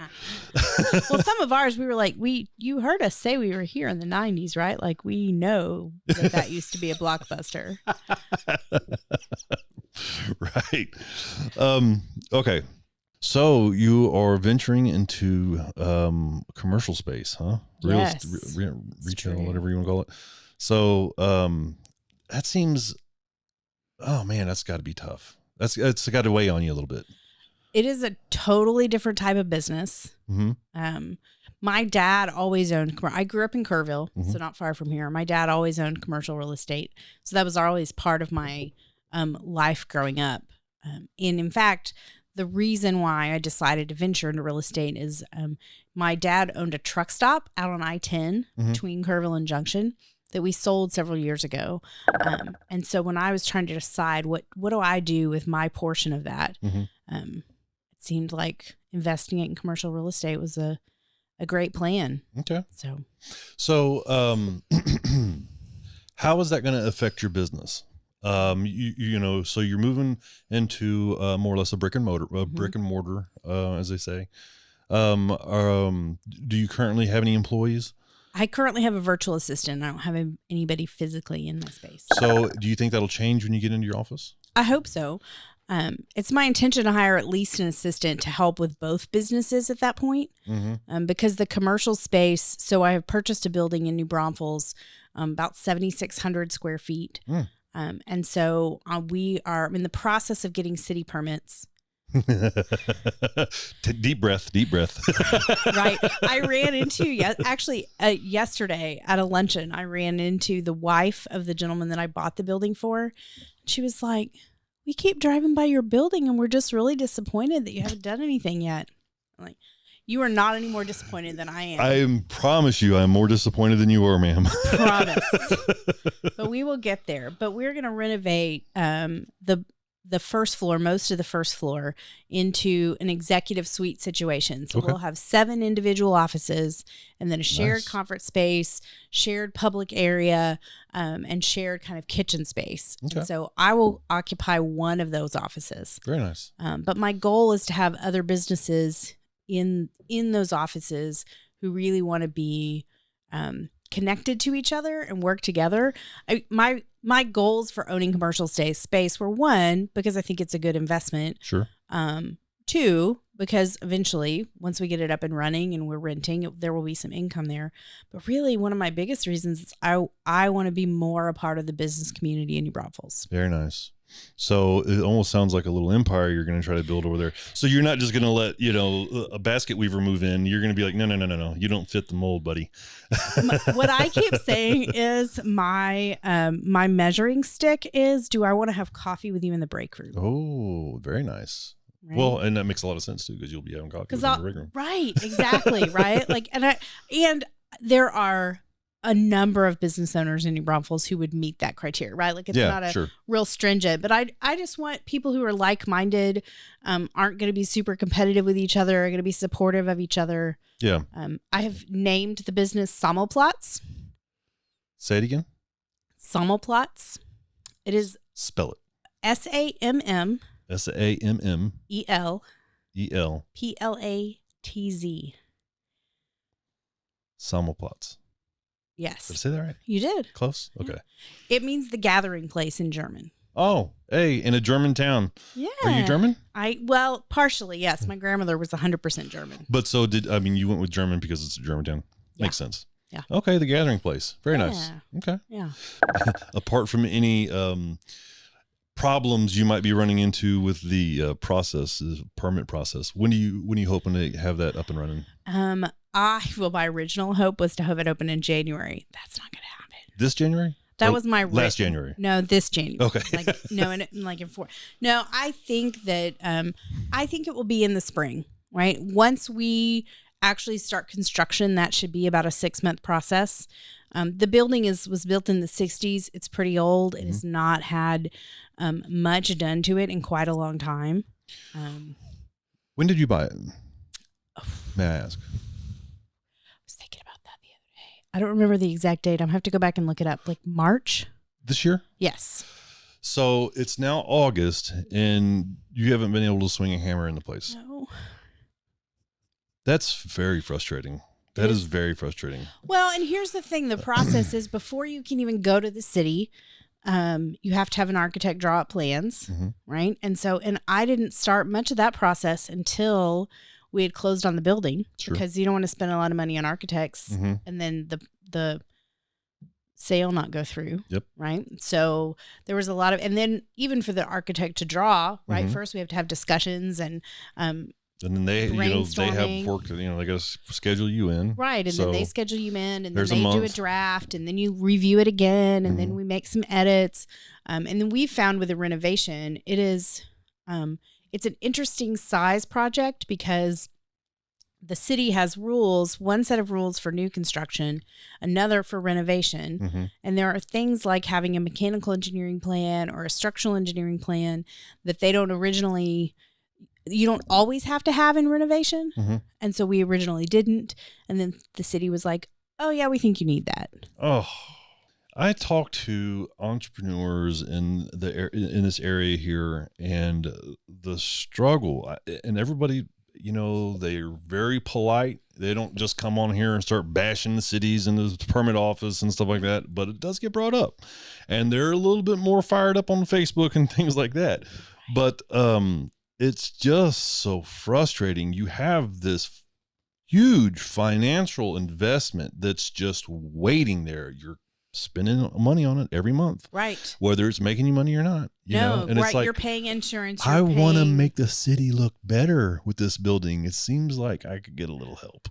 [SPEAKER 2] Well, some of ours, we were like, you heard us say we were here in the 90s, right? Like, we know that used to be a Blockbuster.
[SPEAKER 1] Right. Okay. So you are venturing into commercial space, huh?
[SPEAKER 2] Yes.
[SPEAKER 1] Retail, whatever you want to call it. So that seems, oh man, that's got to be tough. It's got to weigh on you a little bit.
[SPEAKER 2] It is a totally different type of business.
[SPEAKER 1] Mm-hmm.
[SPEAKER 2] My dad always owned, I grew up in Kerrville, so not far from here. My dad always owned commercial real estate. So that was always part of my life growing up. And in fact, the reason why I decided to venture into real estate is my dad owned a truck stop out on I-10 between Kerrville and Junction that we sold several years ago. And so when I was trying to decide what do I do with my portion of that, it seemed like investing it in commercial real estate was a great plan.
[SPEAKER 1] Okay.
[SPEAKER 2] So
[SPEAKER 1] how is that going to affect your business? So you're moving into more or less a brick and mortar, as they say. Do you currently have any employees?
[SPEAKER 2] I currently have a virtual assistant. I don't have anybody physically in my space.
[SPEAKER 1] So do you think that'll change when you get into your office?
[SPEAKER 2] I hope so. It's my intention to hire at least an assistant to help with both businesses at that point. Because the commercial space, so I have purchased a building in New Braunfels, about 7,600 square feet. And so we are in the process of getting city permits.
[SPEAKER 1] Deep breath.
[SPEAKER 2] Right. I ran into, yesterday at a luncheon, I ran into the wife of the gentleman that I bought the building for. She was like, we keep driving by your building and we're just really disappointed that you haven't done anything yet. I'm like, you are not any more disappointed than I am.
[SPEAKER 1] I promise you I'm more disappointed than you are, ma'am.
[SPEAKER 2] Promise. But we will get there. But we're going to renovate the first floor, most of the first floor, into an executive suite situation. So we'll have 7 individual offices and then a shared conference space, shared public area, and shared kind of kitchen space.
[SPEAKER 1] Okay.
[SPEAKER 2] And so I will occupy one of those offices.
[SPEAKER 1] Very nice.
[SPEAKER 2] But my goal is to have other businesses in those offices who really want to be connected to each other and work together. My goals for owning commercial space were, 1, because I think it's a good investment.
[SPEAKER 1] Sure.
[SPEAKER 2] 2, because eventually, once we get it up and running and we're renting, there will be some income there. But really, one of my biggest reasons is I want to be more a part of the business community in New Braunfels.
[SPEAKER 1] Very nice. So it almost sounds like a little empire you're going to try to build over there. So you're not just going to let, a basket weaver move in. You're going to be like, no. You don't fit the mold, buddy.
[SPEAKER 2] What I keep saying is my measuring stick is, do I want to have coffee with you in the break room?
[SPEAKER 1] Oh, very nice. Right? Well, and that makes a lot of sense too, because you'll be having coffee with in the break room.
[SPEAKER 2] Right. Exactly. Right. Like, and there are a number of business owners in New Braunfels who would meet that criteria, right? Like, it's not a real stringent, but I just want people who are like-minded, aren't going to be super competitive with each other, are going to be supportive of each other.
[SPEAKER 1] Yeah.
[SPEAKER 2] I have named the business Sammelplatz.
[SPEAKER 1] Say it again.
[SPEAKER 2] Sammelplatz. It is.
[SPEAKER 1] Spell it.
[SPEAKER 2] SAMM.
[SPEAKER 1] SAMM.
[SPEAKER 2] EL. PLATZ.
[SPEAKER 1] Sammelplatz.
[SPEAKER 2] Yes.
[SPEAKER 1] Did I say that right?
[SPEAKER 2] You did.
[SPEAKER 1] Close? Okay.
[SPEAKER 2] Yeah. It means the gathering place in German.
[SPEAKER 1] Oh, hey, in a German town.
[SPEAKER 2] Yeah.
[SPEAKER 1] Are you German?
[SPEAKER 2] Well, partially, yes. My grandmother was 100% German.
[SPEAKER 1] But so you went with German because it's a German town.
[SPEAKER 2] Yeah.
[SPEAKER 1] Makes sense.
[SPEAKER 2] Yeah.
[SPEAKER 1] Okay, the gathering place. Very nice. Okay.
[SPEAKER 2] Yeah.
[SPEAKER 1] Apart from any problems you might be running into with the permit process, when are you hoping to have that up and running?
[SPEAKER 2] my original hope was to have it open in January. That's not going to happen.
[SPEAKER 1] This January?
[SPEAKER 2] That
[SPEAKER 1] Or
[SPEAKER 2] was my
[SPEAKER 1] last January.
[SPEAKER 2] No, this January.
[SPEAKER 1] Okay.
[SPEAKER 2] In 4. No, I think that I think it will be in the spring, right? Once we actually start construction, that should be about a 6-month process. The building was built in the 60s. It's pretty old. It has not had much done to it in quite a long time.
[SPEAKER 1] When did you buy it? May I ask?
[SPEAKER 2] I was thinking about that the other day. I don't remember the exact date. I'm gonna have to go back and look it up. Like March
[SPEAKER 1] this year?
[SPEAKER 2] Yes.
[SPEAKER 1] So it's now August, and you haven't been able to swing a hammer into place.
[SPEAKER 2] No.
[SPEAKER 1] That's very frustrating. That is very frustrating.
[SPEAKER 2] Well, and here's the thing: the process is before you can even go to the city, you have to have an architect draw up plans, right? And I didn't start much of that process until we had closed on the building, because you don't want to spend a lot of money on architects and then the sale not go through.
[SPEAKER 1] Yep.
[SPEAKER 2] Right. So there was a lot of, and then even for the architect to draw, right? First we have to have discussions and
[SPEAKER 1] then they have work, they got to schedule you in.
[SPEAKER 2] Right. And then they schedule you in, and then they do a draft, and then you review it again, and then we make some edits. And then we found with a renovation, it is, it's an interesting size project because the city has rules, one set of rules for new construction, another for renovation. And there are things like having a mechanical engineering plan or a structural engineering plan that you don't always have to have in renovation. And so we originally didn't. And then the city was like, oh yeah, we think you need that.
[SPEAKER 1] Oh, I talk to entrepreneurs in this area here, and the struggle, and everybody, they're very polite. They don't just come on here and start bashing the cities and the permit office and stuff like that, but it does get brought up, and they're a little bit more fired up on Facebook and things like that. But, it's just so frustrating. You have this huge financial investment that's just waiting there. You're spending money on it every month,
[SPEAKER 2] right?
[SPEAKER 1] Whether it's making you money or not. And
[SPEAKER 2] right.
[SPEAKER 1] it's like,
[SPEAKER 2] you're paying insurance.
[SPEAKER 1] I want to make the city look better with this building. It seems like I could get a little help.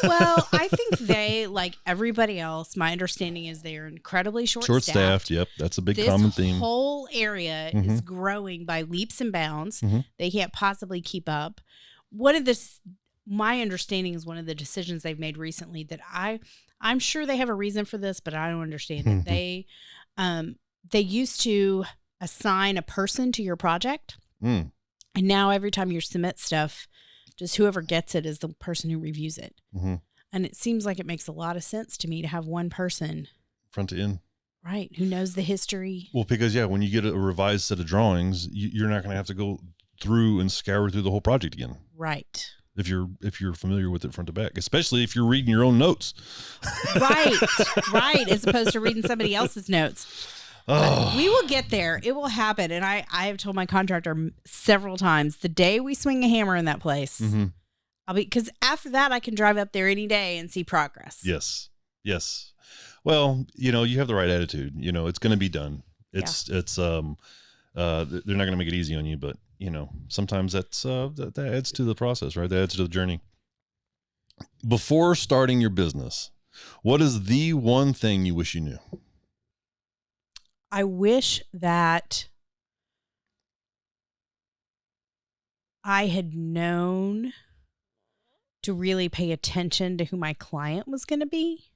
[SPEAKER 2] Well, I think they, like everybody else, my understanding is they are incredibly short-staffed.
[SPEAKER 1] Yep, that's a big common theme.
[SPEAKER 2] This whole area is growing by leaps and bounds. They can't possibly keep up. My understanding is one of the decisions they've made recently that I'm sure they have a reason for this, but I don't understand it. They used to assign a person to your project. And now every time you submit stuff, just whoever gets it is the person who reviews it. And it seems like it makes a lot of sense to me to have one person.
[SPEAKER 1] Front to end.
[SPEAKER 2] Right. Who knows the history.
[SPEAKER 1] Well, because when you get a revised set of drawings, you're not going to have to go through and scour through the whole project again.
[SPEAKER 2] Right.
[SPEAKER 1] If you're familiar with it front to back, especially if you're reading your own notes.
[SPEAKER 2] Right. As opposed to reading somebody else's notes. We will get there. It will happen. And I have told my contractor several times, the day we swing a hammer in that place, because after that I can drive up there any day and see progress. Yes.
[SPEAKER 1] Well, you have the right attitude. It's going to be done. They're not going to make it easy on you, but sometimes that adds to the process, right? That adds to the journey. Before starting your business, what is the one thing you wish you knew?
[SPEAKER 2] I wish that I had known to really pay attention to who my client was going to be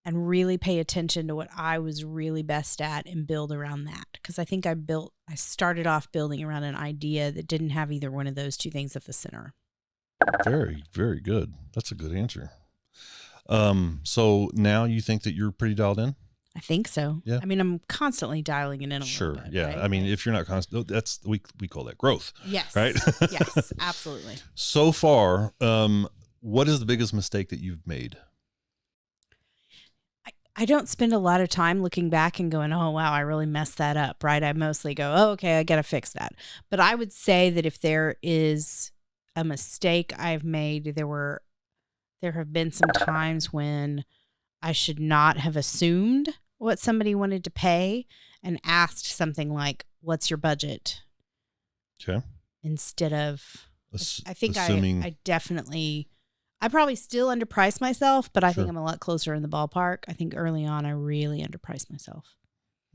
[SPEAKER 2] and really pay attention to what I was really best at and build around that. Because I think I started off building around an idea that didn't have either one of those two things at the center.
[SPEAKER 1] Very, very good. That's a good answer. So now you think that you're pretty dialed in?
[SPEAKER 2] I think so.
[SPEAKER 1] Yeah.
[SPEAKER 2] I mean, I'm constantly dialing it in a little bit.
[SPEAKER 1] Yeah. Right? I mean, if you're not constant, we call that growth.
[SPEAKER 2] Yes.
[SPEAKER 1] Right.
[SPEAKER 2] Yes, absolutely.
[SPEAKER 1] So far, what is the biggest mistake that you've made?
[SPEAKER 2] I don't spend a lot of time looking back and going, oh, wow, I really messed that up, right? I mostly go, oh, okay, I got to fix that. But I would say that if there is a mistake I've made, there have been some times when I should not have assumed what somebody wanted to pay and asked something like, what's your budget?
[SPEAKER 1] Okay.
[SPEAKER 2] Instead of, I think I definitely I probably still underpriced myself, but I think
[SPEAKER 1] Sure.
[SPEAKER 2] I'm a lot closer in the ballpark. I think early on I really underpriced myself.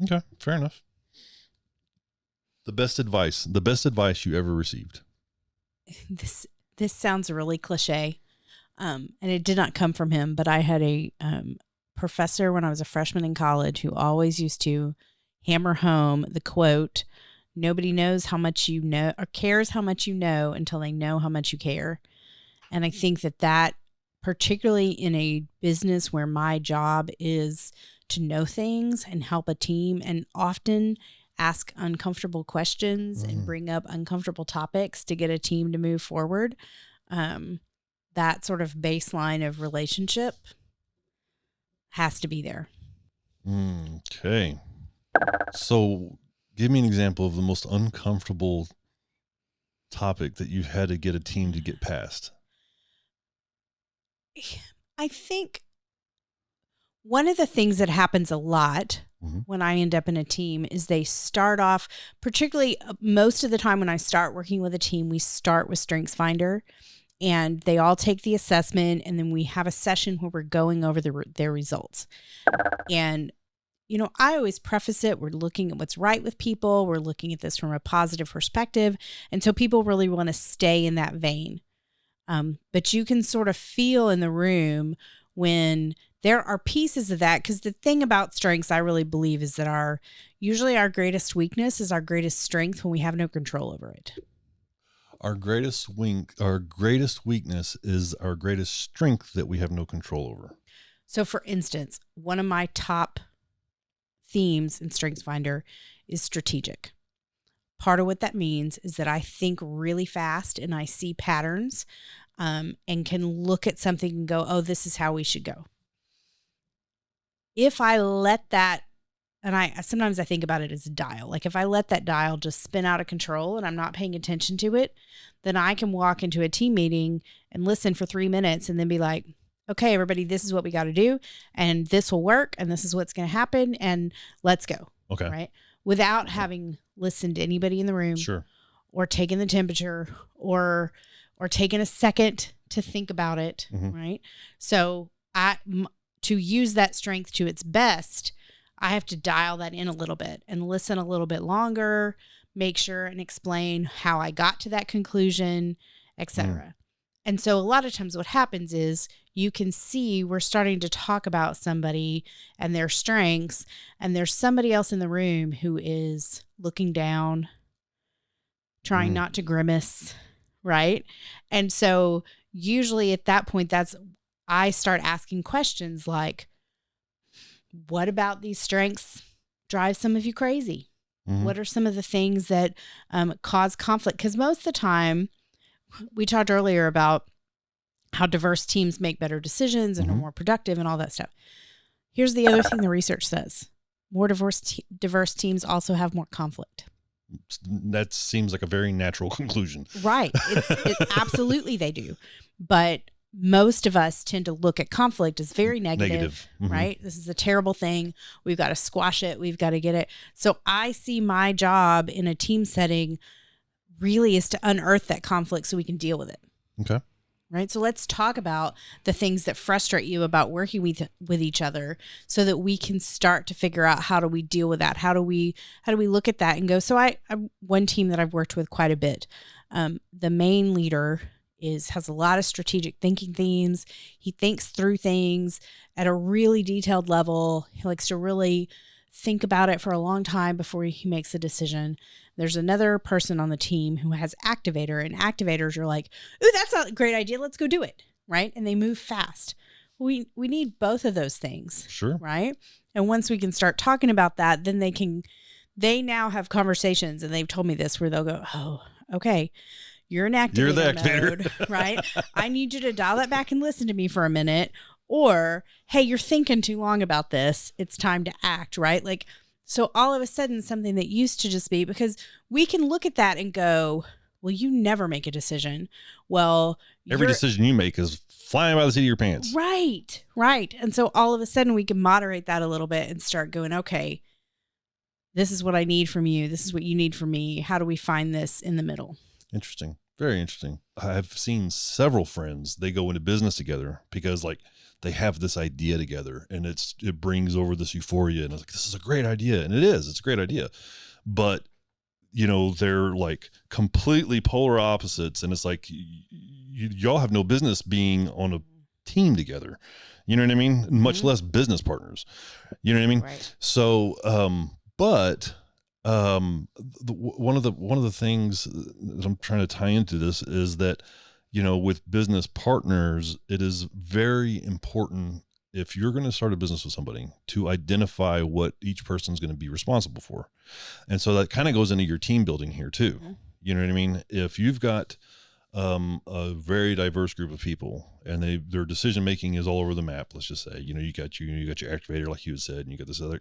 [SPEAKER 1] Okay, fair enough. The best advice you ever received.
[SPEAKER 2] This sounds really cliche, and it did not come from him, but I had a professor when I was a freshman in college who always used to hammer home the quote, "Nobody knows how much you know or cares how much you know until they know how much you care." And I think that particularly in a business where my job is to know things and help a team and often ask uncomfortable questions and bring up uncomfortable topics to get a team to move forward, that sort of baseline of relationship has to be there.
[SPEAKER 1] Okay. So give me an example of the most uncomfortable topic that you've had to get a team to get past.
[SPEAKER 2] I think one of the things that happens a lot when I end up in a team is they start off, particularly most of the time when I start working with a team, we start with Strengths Finder and they all take the assessment and then we have a session where we're going over their results. And, you know, I always preface it, we're looking at what's right with people. We're looking at this from a positive perspective. And so people really want to stay in that vein. But you can sort of feel in the room when there are pieces of that, because the thing about strengths, I really believe, is that usually our greatest weakness is our greatest strength when we have no control over it.
[SPEAKER 1] Our greatest weakness is our greatest strength that we have no control over.
[SPEAKER 2] So for instance, one of my top themes in Strengths Finder is strategic. Part of what that means is that I think really fast and I see patterns and can look at something and go, oh, this is how we should go. If I let that, and sometimes I think about it as a dial, like if I let that dial just spin out of control and I'm not paying attention to it, then I can walk into a team meeting and listen for 3 minutes and then be like, okay, everybody, this is what we got to do and this will work and this is what's going to happen and let's go.
[SPEAKER 1] Okay.
[SPEAKER 2] Right. Without having listened to anybody in the room.
[SPEAKER 1] Sure.
[SPEAKER 2] Or taken the temperature or taken a second to think about it. Right. So to use that strength to its best, I have to dial that in a little bit and listen a little bit longer, make sure and explain how I got to that conclusion, etc. And so a lot of times what happens is you can see we're starting to talk about somebody and their strengths, and there's somebody else in the room who is looking down, trying not to grimace, right? And so usually at that point, I start asking questions like, what about these strengths drive some of you crazy? What are some of the things that cause conflict? Because most of the time, we talked earlier about how diverse teams make better decisions and are more productive and all that stuff. Here's the other thing the research says. More diverse teams also have more conflict.
[SPEAKER 1] That seems like a very natural conclusion.
[SPEAKER 2] Right. Absolutely they do. But most of us tend to look at conflict as very negative. Right? This is a terrible thing. We've got to squash it. We've got to get it. So I see my job in a team setting really is to unearth that conflict so we can deal with it.
[SPEAKER 1] Okay.
[SPEAKER 2] Right. So let's talk about the things that frustrate you about working with each other so that we can start to figure out how do we deal with that? How do we look at that and go, so I'm one team that I've worked with quite a bit. The main leader has a lot of strategic thinking themes. He thinks through things at a really detailed level. He likes to really think about it for a long time before he makes a decision. There's another person on the team who has activator, and activators are like, ooh, that's a great idea. Let's go do it. Right. And they move fast. We need both of those things.
[SPEAKER 1] Sure.
[SPEAKER 2] Right. And once we can start talking about that, then they now have conversations, and they've told me this where they'll go, oh, okay, you're an activator.
[SPEAKER 1] You're the activator.
[SPEAKER 2] Mode, right? I need you to dial that back and listen to me for a minute. Or, hey, you're thinking too long about this. It's time to act, right? Like, so all of a sudden something that used to just be, because we can look at that and go, well, you never make a decision. Well,
[SPEAKER 1] every decision you make is flying by the seat of your pants.
[SPEAKER 2] Right, right. And so all of a sudden we can moderate that a little bit and start going, okay, this is what I need from you. This is what you need from me. How do we find this in the middle?
[SPEAKER 1] Interesting. Very interesting. I've seen several friends, they go into business together because like they have this idea together and it brings over this euphoria and it's like, this is a great idea. And it's a great idea. But they're like completely polar opposites. And it's like, y'all have no business being on a team together. You know what I mean? Much less business partners. You know what I mean?
[SPEAKER 2] Right.
[SPEAKER 1] So, one of the things that I'm trying to tie into this is that, with business partners, it is very important if you're going to start a business with somebody to identify what each person's going to be responsible for. And so that kind of goes into your team building here too. Mm-hmm. You know what I mean? If you've got a very diverse group of people and their decision making is all over the map, let's just say, you got your activator, like you had said, and you got this other,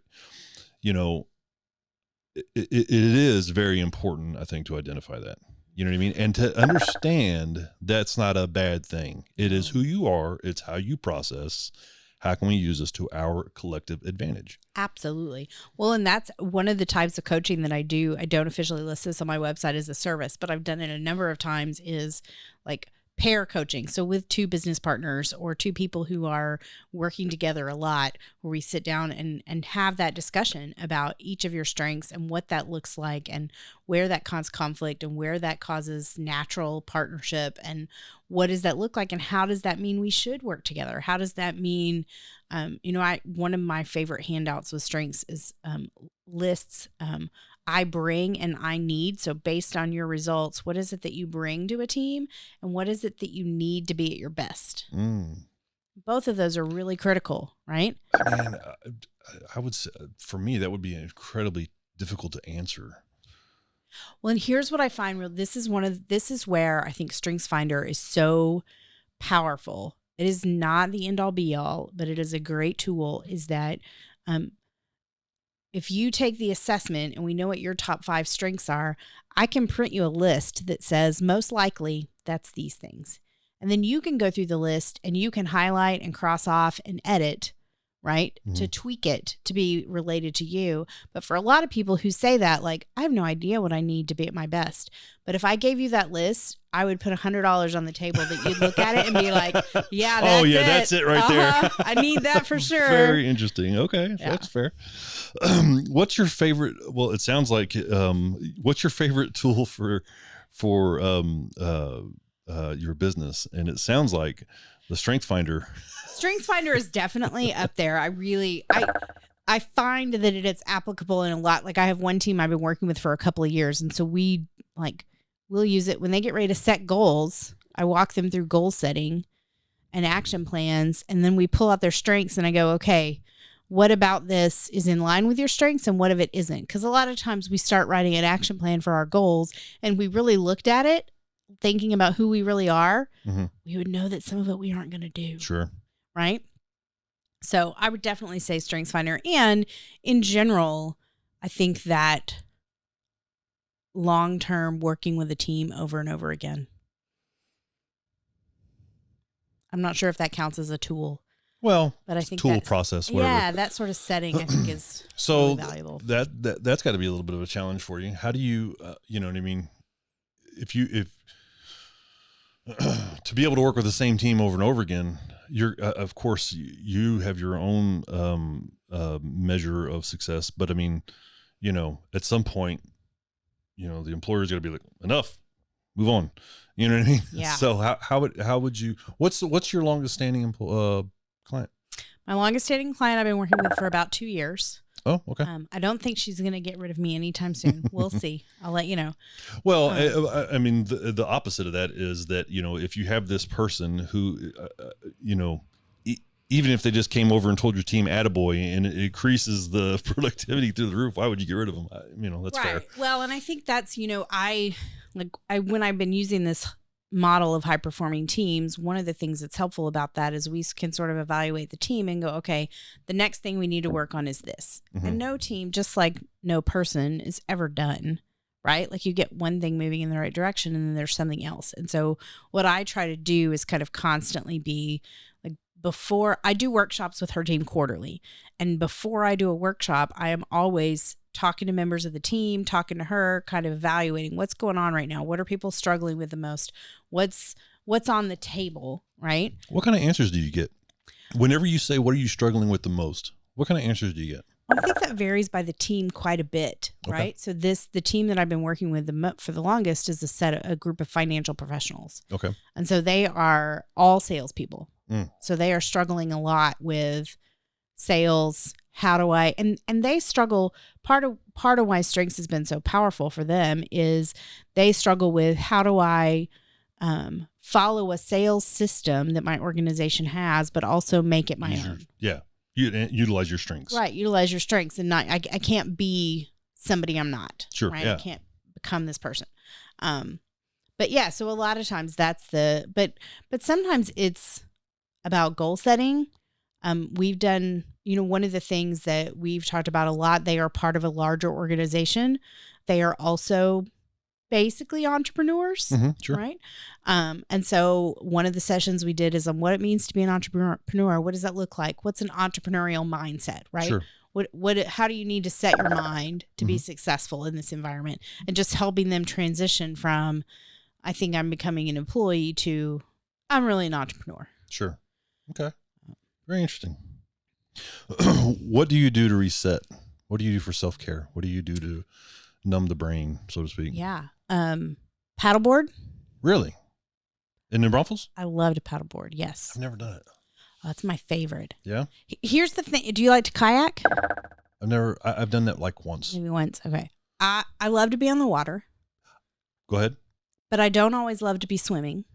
[SPEAKER 1] it is very important, I think, to identify that. You know what I mean? And to understand that's not a bad thing. It is who you are. It's how you process. How can we use this to our collective advantage?
[SPEAKER 2] Absolutely. Well, and that's one of the types of coaching that I do. I don't officially list this on my website as a service, but I've done it a number of times, is like pair coaching. So with two business partners or two people who are working together a lot, where we sit down and have that discussion about each of your strengths and what that looks like and where that causes conflict and where that causes natural partnership and what does that look like and how does that mean we should work together? How does that mean, one of my favorite handouts with strengths is lists I bring and I need. So based on your results, what is it that you bring to a team and what is it that you need to be at your best? Both of those are really critical, right?
[SPEAKER 1] And I would say for me, that would be incredibly difficult to answer.
[SPEAKER 2] Well, and here's what I find this is where I think Strengths Finder is so powerful. It is not the end all be all, but it is a great tool, is that, if you take the assessment and we know what your top 5 strengths are, I can print you a list that says most likely that's these things. And then you can go through the list and you can highlight and cross off and edit, right? Mm-hmm. To tweak it to be related to you. But for a lot of people who say that, like, I have no idea what I need to be at my best. But if I gave you that list, I would put $100 on the table that you'd look at it and be like, yeah, that's it right there. I need that for sure.
[SPEAKER 1] Very interesting. Okay. Yeah. That's fair. What's your favorite? Well, it sounds like, what's your favorite tool for your business? And it sounds like the Strengths Finder.
[SPEAKER 2] Strengths Finder is definitely up there. I find that it's applicable in a lot. Like I have one team I've been working with for a couple of years. And so we'll use it when they get ready to set goals. I walk them through goal setting and action plans. And then we pull out their strengths and I go, okay, what about this is in line with your strengths and what if it isn't? Because a lot of times we start writing an action plan for our goals and we really looked at it thinking about who we really are. Mm-hmm. We would know that some of it we aren't going to do.
[SPEAKER 1] Sure.
[SPEAKER 2] Right? So I would definitely say Strengths Finder. And in general, I think that long-term working with a team over and over again. I'm not sure if that counts as a tool.
[SPEAKER 1] Well, but I think tool process, whatever.
[SPEAKER 2] Yeah, that sort of setting I think is really valuable.
[SPEAKER 1] That's got to be a little bit of a challenge for you. How do you, you know what I mean? If to be able to work with the same team over and over again, you're of course you have your own measure of success, but I mean, at some point, the employer's got to be like, enough, move on. You know what I mean?
[SPEAKER 2] Yeah.
[SPEAKER 1] So how would you? What's your longest standing client?
[SPEAKER 2] My longest standing client I've been working with for about 2 years.
[SPEAKER 1] Oh, okay.
[SPEAKER 2] I don't think she's going to get rid of me anytime soon. We'll see. I'll let you know.
[SPEAKER 1] Well, I mean, the opposite of that is that, if you have this person who, even if they just came over and told your team attaboy and it increases the productivity through the roof, why would you get rid of them? That's right. Fair.
[SPEAKER 2] Well, and I think that's, when I've been using this model of high performing teams, one of the things that's helpful about that is we can sort of evaluate the team and go, okay, the next thing we need to work on is this. Mm-hmm. And no team, just like no person, is ever done, right? Like you get one thing moving in the right direction and then there's something else. And so what I try to do is kind of constantly be like before I do workshops with her team quarterly. And before I do a workshop, I am always talking to members of the team, talking to her, kind of evaluating what's going on right now. What are people struggling with the most? What's on the table, right?
[SPEAKER 1] What kind of answers do you get? Whenever you say, what are you struggling with the most? What kind of answers do you get?
[SPEAKER 2] I think that varies by the team quite a bit, right? So the team that I've been working with for the longest is a group of financial professionals.
[SPEAKER 1] Okay.
[SPEAKER 2] And so they are all salespeople. So they are struggling a lot with sales. How do I, and they struggle. Part of why Strengths has been so powerful for them is they struggle with, how do I follow a sales system that my organization has, but also make it my own.
[SPEAKER 1] Yeah. You utilize your strengths.
[SPEAKER 2] Right. Utilize your strengths and not, I can't be somebody I'm not.
[SPEAKER 1] Sure.
[SPEAKER 2] Right.
[SPEAKER 1] Yeah.
[SPEAKER 2] I can't become this person. But yeah, so a lot of times that's but sometimes it's about goal setting. We've done, one of the things that we've talked about a lot, they are part of a larger organization. They are also basically entrepreneurs,
[SPEAKER 1] sure.
[SPEAKER 2] right? And so one of the sessions we did is on what it means to be an entrepreneur. What does that look like? What's an entrepreneurial mindset, right?
[SPEAKER 1] Sure.
[SPEAKER 2] How do you need to set your mind to be successful in this environment? And just helping them transition from, I think I'm becoming an employee, to I'm really an entrepreneur.
[SPEAKER 1] Sure. Okay. Very interesting. What do you do to reset? What do you do for self-care? What do you do to numb the brain, so to speak?
[SPEAKER 2] Yeah. Paddleboard.
[SPEAKER 1] Really? In New Braunfels?
[SPEAKER 2] I love to paddleboard. Yes.
[SPEAKER 1] I've never done it.
[SPEAKER 2] Oh, it's my favorite.
[SPEAKER 1] Yeah.
[SPEAKER 2] Here's the thing. Do you like to kayak?
[SPEAKER 1] I've done that like once.
[SPEAKER 2] Maybe once. Okay. I love to be on the water.
[SPEAKER 1] Go ahead.
[SPEAKER 2] But I don't always love to be swimming.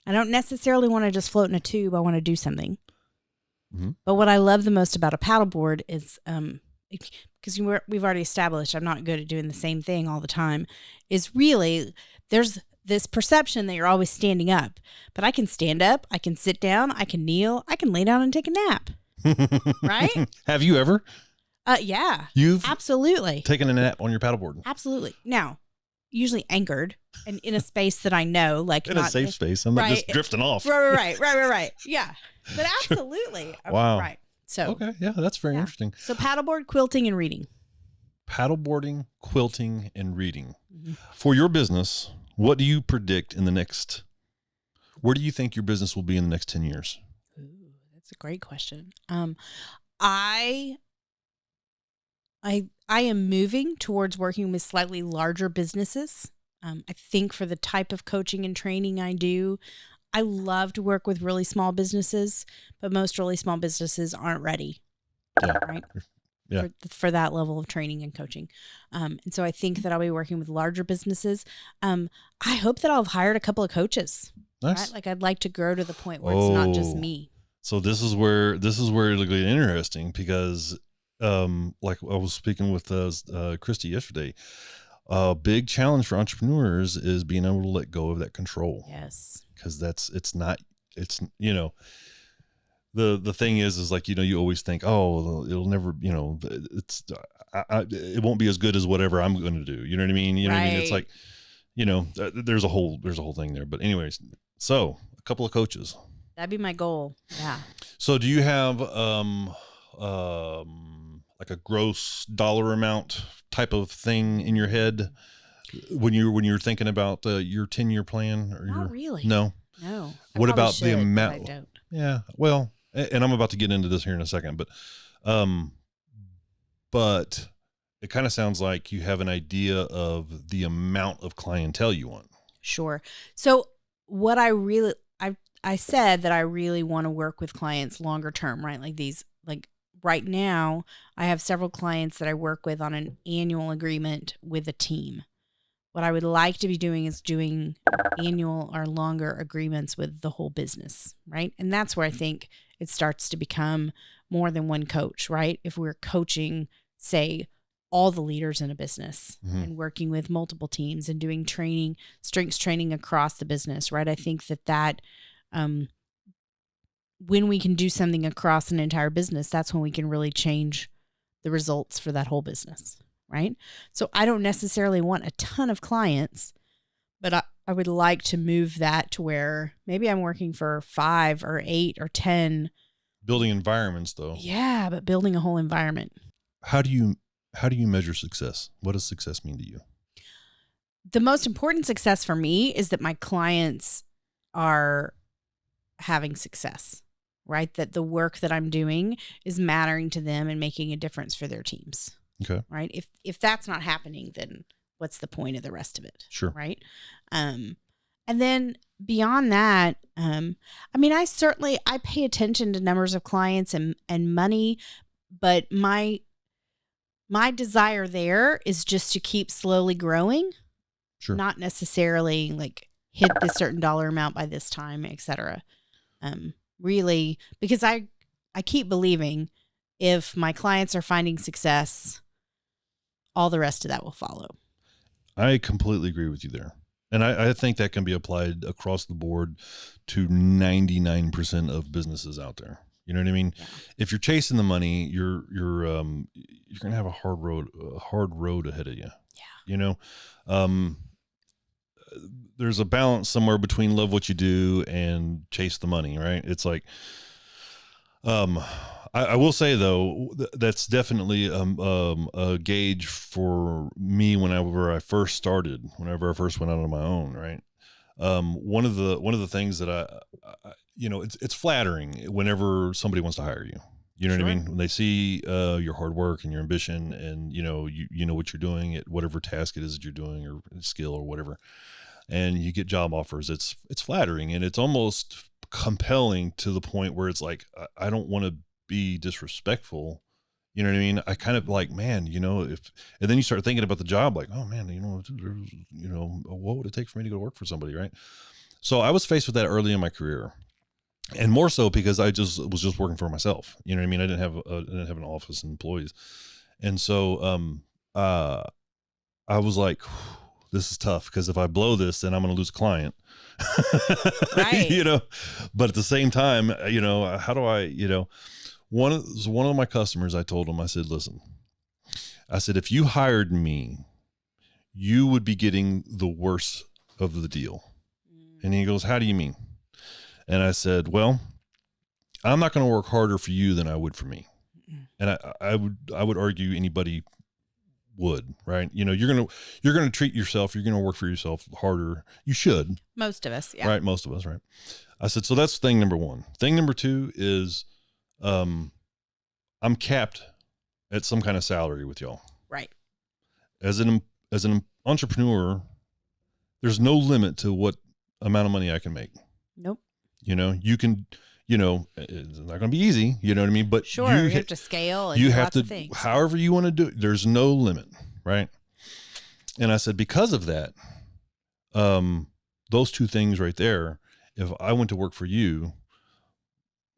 [SPEAKER 2] I don't necessarily want to just float in a tube. I want to do something. But what I love the most about a paddleboard is, because we've already established I'm not good at doing the same thing all the time, is really there's this perception that you're always standing up. But I can stand up, I can sit down, I can kneel, I can lay down and take a nap. Right?
[SPEAKER 1] Have you ever?
[SPEAKER 2] Yeah.
[SPEAKER 1] You've
[SPEAKER 2] absolutely
[SPEAKER 1] taken a nap on your paddleboard?
[SPEAKER 2] Absolutely. Now, usually anchored and in a space that I know, like
[SPEAKER 1] in a safe space. I'm not just drifting off.
[SPEAKER 2] Right. Yeah. But absolutely.
[SPEAKER 1] Wow.
[SPEAKER 2] Right. So
[SPEAKER 1] okay, yeah, that's very interesting.
[SPEAKER 2] So paddleboard, quilting, and reading.
[SPEAKER 1] Paddleboarding, quilting, and reading. For your business, what do you predict in the next? Where do you think your business will be in the next 10 years?
[SPEAKER 2] Ooh, that's a great question. I am moving towards working with slightly larger businesses. I think for the type of coaching and training I do, I love to work with really small businesses, but most really small businesses aren't ready, right?
[SPEAKER 1] Yeah.
[SPEAKER 2] For that level of training and coaching. And so I think that I'll be working with larger businesses. I hope that I'll have hired a couple of coaches.
[SPEAKER 1] Nice.
[SPEAKER 2] Right? Like I'd like to grow to the point where it's not just me.
[SPEAKER 1] So this is where it'll get interesting because, like I was speaking with Christy yesterday, a big challenge for entrepreneurs is being able to let go of that control.
[SPEAKER 2] Yes.
[SPEAKER 1] Because the thing is like, you always think, oh, it'll never, it won't be as good as whatever I'm going to do. You know what I mean? You know what I mean? It's like, there's a whole thing there, but anyways, so a couple of coaches.
[SPEAKER 2] That'd be my goal. Yeah.
[SPEAKER 1] So do you have, like a gross dollar amount type of thing in your head when you're thinking about your 10-year plan? Or
[SPEAKER 2] Not really.
[SPEAKER 1] No. What about the amount? I don't. Yeah. Well, and I'm about to get into this here in a second, but it kind of sounds like you have an idea of the amount of clientele you want.
[SPEAKER 2] Sure. So what I said that I really want to work with clients longer term, right? Like right now, I have several clients that I work with on an annual agreement with a team. What I would like to be doing is doing annual or longer agreements with the whole business, right? And that's where I think it starts to become more than one coach, right? If we're coaching, say, all the leaders in a business and working with multiple teams and doing training, strengths training across the business, right? I think that when we can do something across an entire business, that's when we can really change the results for that whole business, right? So I don't necessarily want a ton of clients, But I would like to move that to where maybe I'm working for 5 or 8 or 10.
[SPEAKER 1] Building environments, though.
[SPEAKER 2] Yeah, but building a whole environment.
[SPEAKER 1] How do you measure success? What does success mean to you?
[SPEAKER 2] The most important success for me is that my clients are having success, right? That the work that I'm doing is mattering to them and making a difference for their teams.
[SPEAKER 1] Okay.
[SPEAKER 2] Right? If that's not happening, then what's the point of the rest of it?
[SPEAKER 1] Sure.
[SPEAKER 2] Right? And then beyond that, I pay attention to numbers of clients and money, but my desire there is just to keep slowly growing.
[SPEAKER 1] Sure.
[SPEAKER 2] Not necessarily like hit this certain dollar amount by this time, et cetera. Really, because I keep believing if my clients are finding success, all the rest of that will follow.
[SPEAKER 1] I completely agree with you there. And I think that can be applied across the board to 99% of businesses out there. You know what I mean?
[SPEAKER 2] Yeah.
[SPEAKER 1] If you're chasing the money, you're going to have a hard road ahead of you.
[SPEAKER 2] Yeah.
[SPEAKER 1] You know, there's a balance somewhere between love what you do and chase the money, right? It's like, I will say though, that's definitely a gauge for me whenever I first started, whenever I first went out on my own, right? One of the things that I it's flattering whenever somebody wants to hire you. You know what I mean? When they see your hard work and your ambition, and you know what you're doing at whatever task it is that you're doing or skill or whatever, and you get job offers, it's flattering and it's almost compelling to the point where it's like, I don't want to be disrespectful. You know what I mean? I kind of like, man, and then you start thinking about the job, like, oh man, what would it take for me to go work for somebody, right? So I was faced with that early in my career, and more so because I was just working for myself. You know what I mean? I didn't have an office and employees, and so I was like, this is tough because if I blow this, then I'm going to lose a client.
[SPEAKER 2] Right.
[SPEAKER 1] But at the same time, how do I, one of my customers, I told him, I said, listen, if you hired me, you would be getting the worst of the deal. And he goes, how do you mean? And I said, well, I'm not going to work harder for you than I would for me. And I would argue anybody would, right? You're going to treat yourself. You're going to work for yourself harder. You should.
[SPEAKER 2] Most of us. Yeah.
[SPEAKER 1] Right. Most of us. Right. I said, so that's thing number one. Thing number two is, I'm capped at some kind of salary with y'all.
[SPEAKER 2] Right.
[SPEAKER 1] As an entrepreneur, there's no limit to what amount of money I can make.
[SPEAKER 2] Nope.
[SPEAKER 1] You can, it's not going to be easy, you know what I mean? But
[SPEAKER 2] sure, you have to scale and
[SPEAKER 1] you
[SPEAKER 2] do
[SPEAKER 1] have
[SPEAKER 2] lots
[SPEAKER 1] to,
[SPEAKER 2] of things.
[SPEAKER 1] however you want to do it, there's no limit. Right. And I said, because of that, those two things right there, if I went to work for you,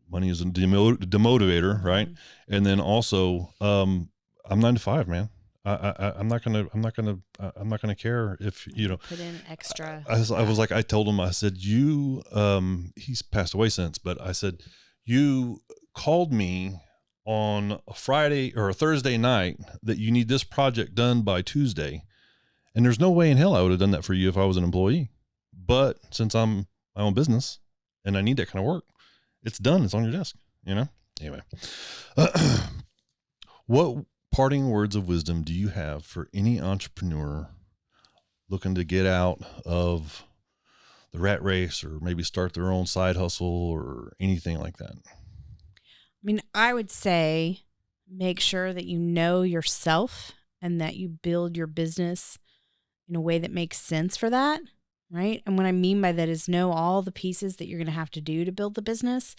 [SPEAKER 1] money is a demotivator, right? Mm-hmm. And then also, I'm 9 to 5, man. I'm not gonna care if
[SPEAKER 2] put in extra.
[SPEAKER 1] I was like, I told him, I said, he's passed away since, but I said, you called me on a Friday or a Thursday night that you need this project done by Tuesday. And there's no way in hell I would have done that for you if I was an employee. But since I'm my own business and I need that kind of work, it's done. It's on your desk, Anyway, what parting words of wisdom do you have for any entrepreneur looking to get out of the rat race or maybe start their own side hustle or anything like that?
[SPEAKER 2] I mean, I would say make sure that you know yourself and that you build your business in a way that makes sense for that, right? And what I mean by that is know all the pieces that you're going to have to do to build the business,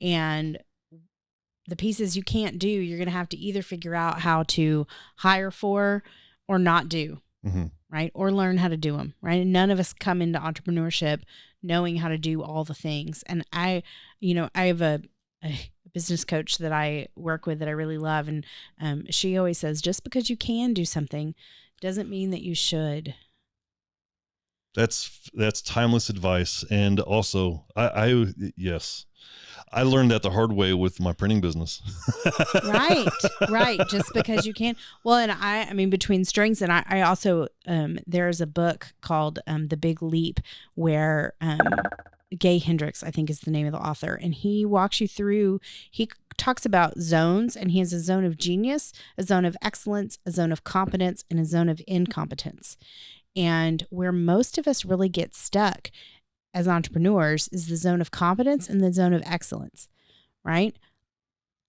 [SPEAKER 2] and the pieces you can't do, you're going to have to either figure out how to hire for or not do, mm-hmm. right? Or learn how to do them, right? And none of us come into entrepreneurship knowing how to do all the things. And I have a business coach that I work with that I really love. And she always says, just because you can do something doesn't mean that you should.
[SPEAKER 1] That's timeless advice. And also yes, I learned that the hard way with my printing business.
[SPEAKER 2] Right. Just because you can. Well, and I mean, between strengths and I also, there's a book called The Big Leap where Gay Hendricks, I think is the name of the author. And he walks you through, he talks about zones, and he has a zone of genius, a zone of excellence, a zone of competence, and a zone of incompetence. And where most of us really get stuck as entrepreneurs is the zone of competence and the zone of excellence, right?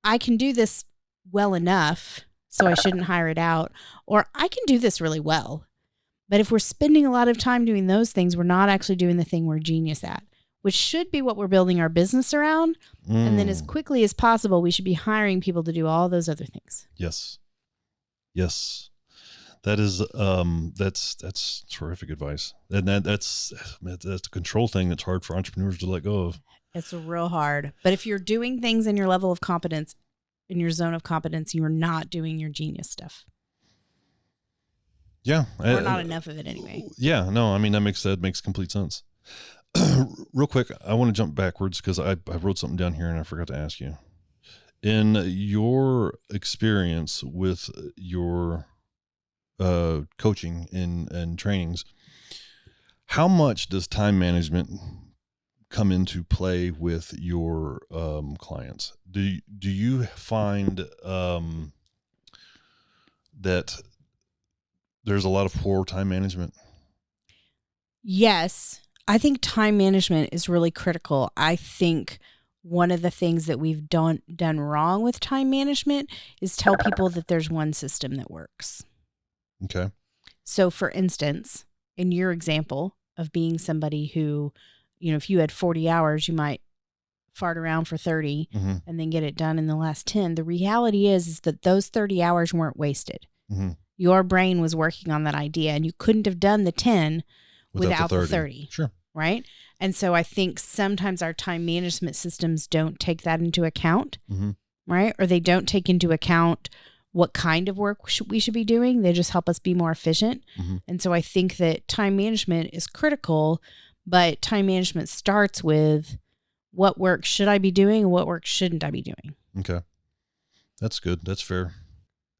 [SPEAKER 2] I can do this well enough, so I shouldn't hire it out, or I can do this really well. But if we're spending a lot of time doing those things, we're not actually doing the thing we're genius at, which should be what we're building our business around. And then as quickly as possible, we should be hiring people to do all those other things.
[SPEAKER 1] Yes. That is, that's terrific advice. And that's a control thing that's hard for entrepreneurs to let go of.
[SPEAKER 2] It's real hard. But if you're doing things in your level of competence, in your zone of competence, you are not doing your genius stuff.
[SPEAKER 1] Yeah.
[SPEAKER 2] Or not enough of it anyway.
[SPEAKER 1] Yeah. No, I mean, that makes complete sense. Real quick, I want to jump backwards because I wrote something down here and I forgot to ask you. In your experience with your coaching and trainings, how much does time management come into play with your clients? Do you find that there's a lot of poor time management?
[SPEAKER 2] Yes. I think time management is really critical. I think one of the things that we've done wrong with time management is tell people that there's one system that works.
[SPEAKER 1] Okay.
[SPEAKER 2] So for instance, in your example of being somebody who, if you had 40 hours, you might fart around for 30 and then get it done in the last 10. The reality is that those 30 hours weren't wasted. Your brain was working on that idea and you couldn't have done the 10 without the 30.
[SPEAKER 1] Sure.
[SPEAKER 2] Right. And so I think sometimes our time management systems don't take that into account, right? Or they don't take into account what kind of work we should be doing. They just help us be more efficient. And so I think that time management is critical, but time management starts with what work should I be doing and what work shouldn't I be doing?
[SPEAKER 1] Okay. That's good. That's fair.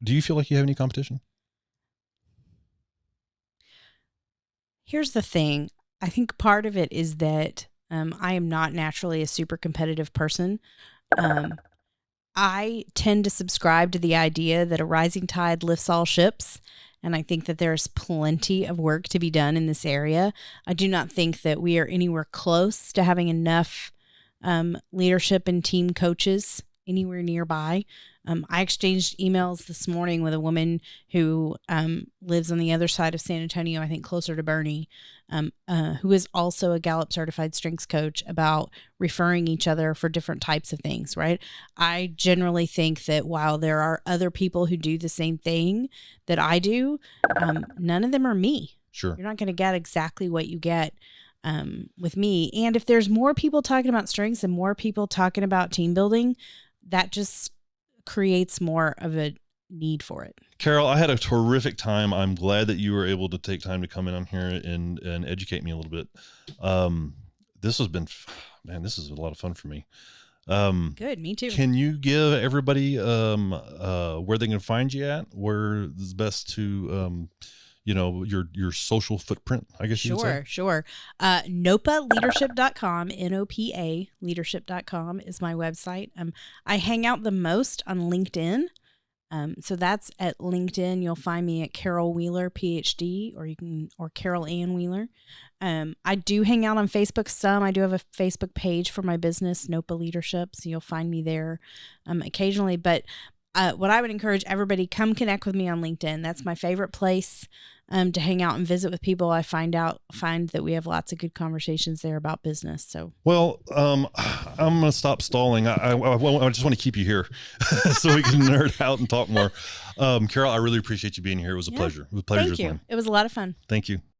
[SPEAKER 1] Do you feel like you have any competition?
[SPEAKER 2] Here's the thing. I think part of it is that I am not naturally a super competitive person. I tend to subscribe to the idea that a rising tide lifts all ships. And I think that there's plenty of work to be done in this area. I do not think that we are anywhere close to having enough leadership and team coaches anywhere nearby. I exchanged emails this morning with a woman who lives on the other side of San Antonio, I think closer to Bernie, who is also a Gallup certified strengths coach, about referring each other for different types of things, right? I generally think that while there are other people who do the same thing that I do, none of them are me.
[SPEAKER 1] Sure.
[SPEAKER 2] You're not going to get exactly what you get with me. And if there's more people talking about strengths and more people talking about team building, that just creates more of a need for it.
[SPEAKER 1] Carol, I had a terrific time. I'm glad that you were able to take time to come in on here and educate me a little bit. This has been, man, this is a lot of fun for me.
[SPEAKER 2] Good, me too.
[SPEAKER 1] Can you give everybody where they can find you at? Where is best to, your social footprint, I guess you would say?
[SPEAKER 2] Sure. NOPAleadership.com, NOPA leadership.com is my website. I hang out the most on LinkedIn. So that's at LinkedIn. You'll find me at Carol Wheeler, PhD, or Carol Ann Wheeler. I do hang out on Facebook some. I do have a Facebook page for my business, NOPA Leadership. So you'll find me there occasionally. But what I would encourage everybody, come connect with me on LinkedIn. That's my favorite place to hang out and visit with people. I find that we have lots of good conversations there about business. So,
[SPEAKER 1] well, I'm going to stop stalling. I just want to keep you here so we can nerd out and talk more. Carol, I really appreciate you being here. It was a pleasure. It was a pleasure.
[SPEAKER 2] Thank you. It was a lot of fun.
[SPEAKER 1] Thank you.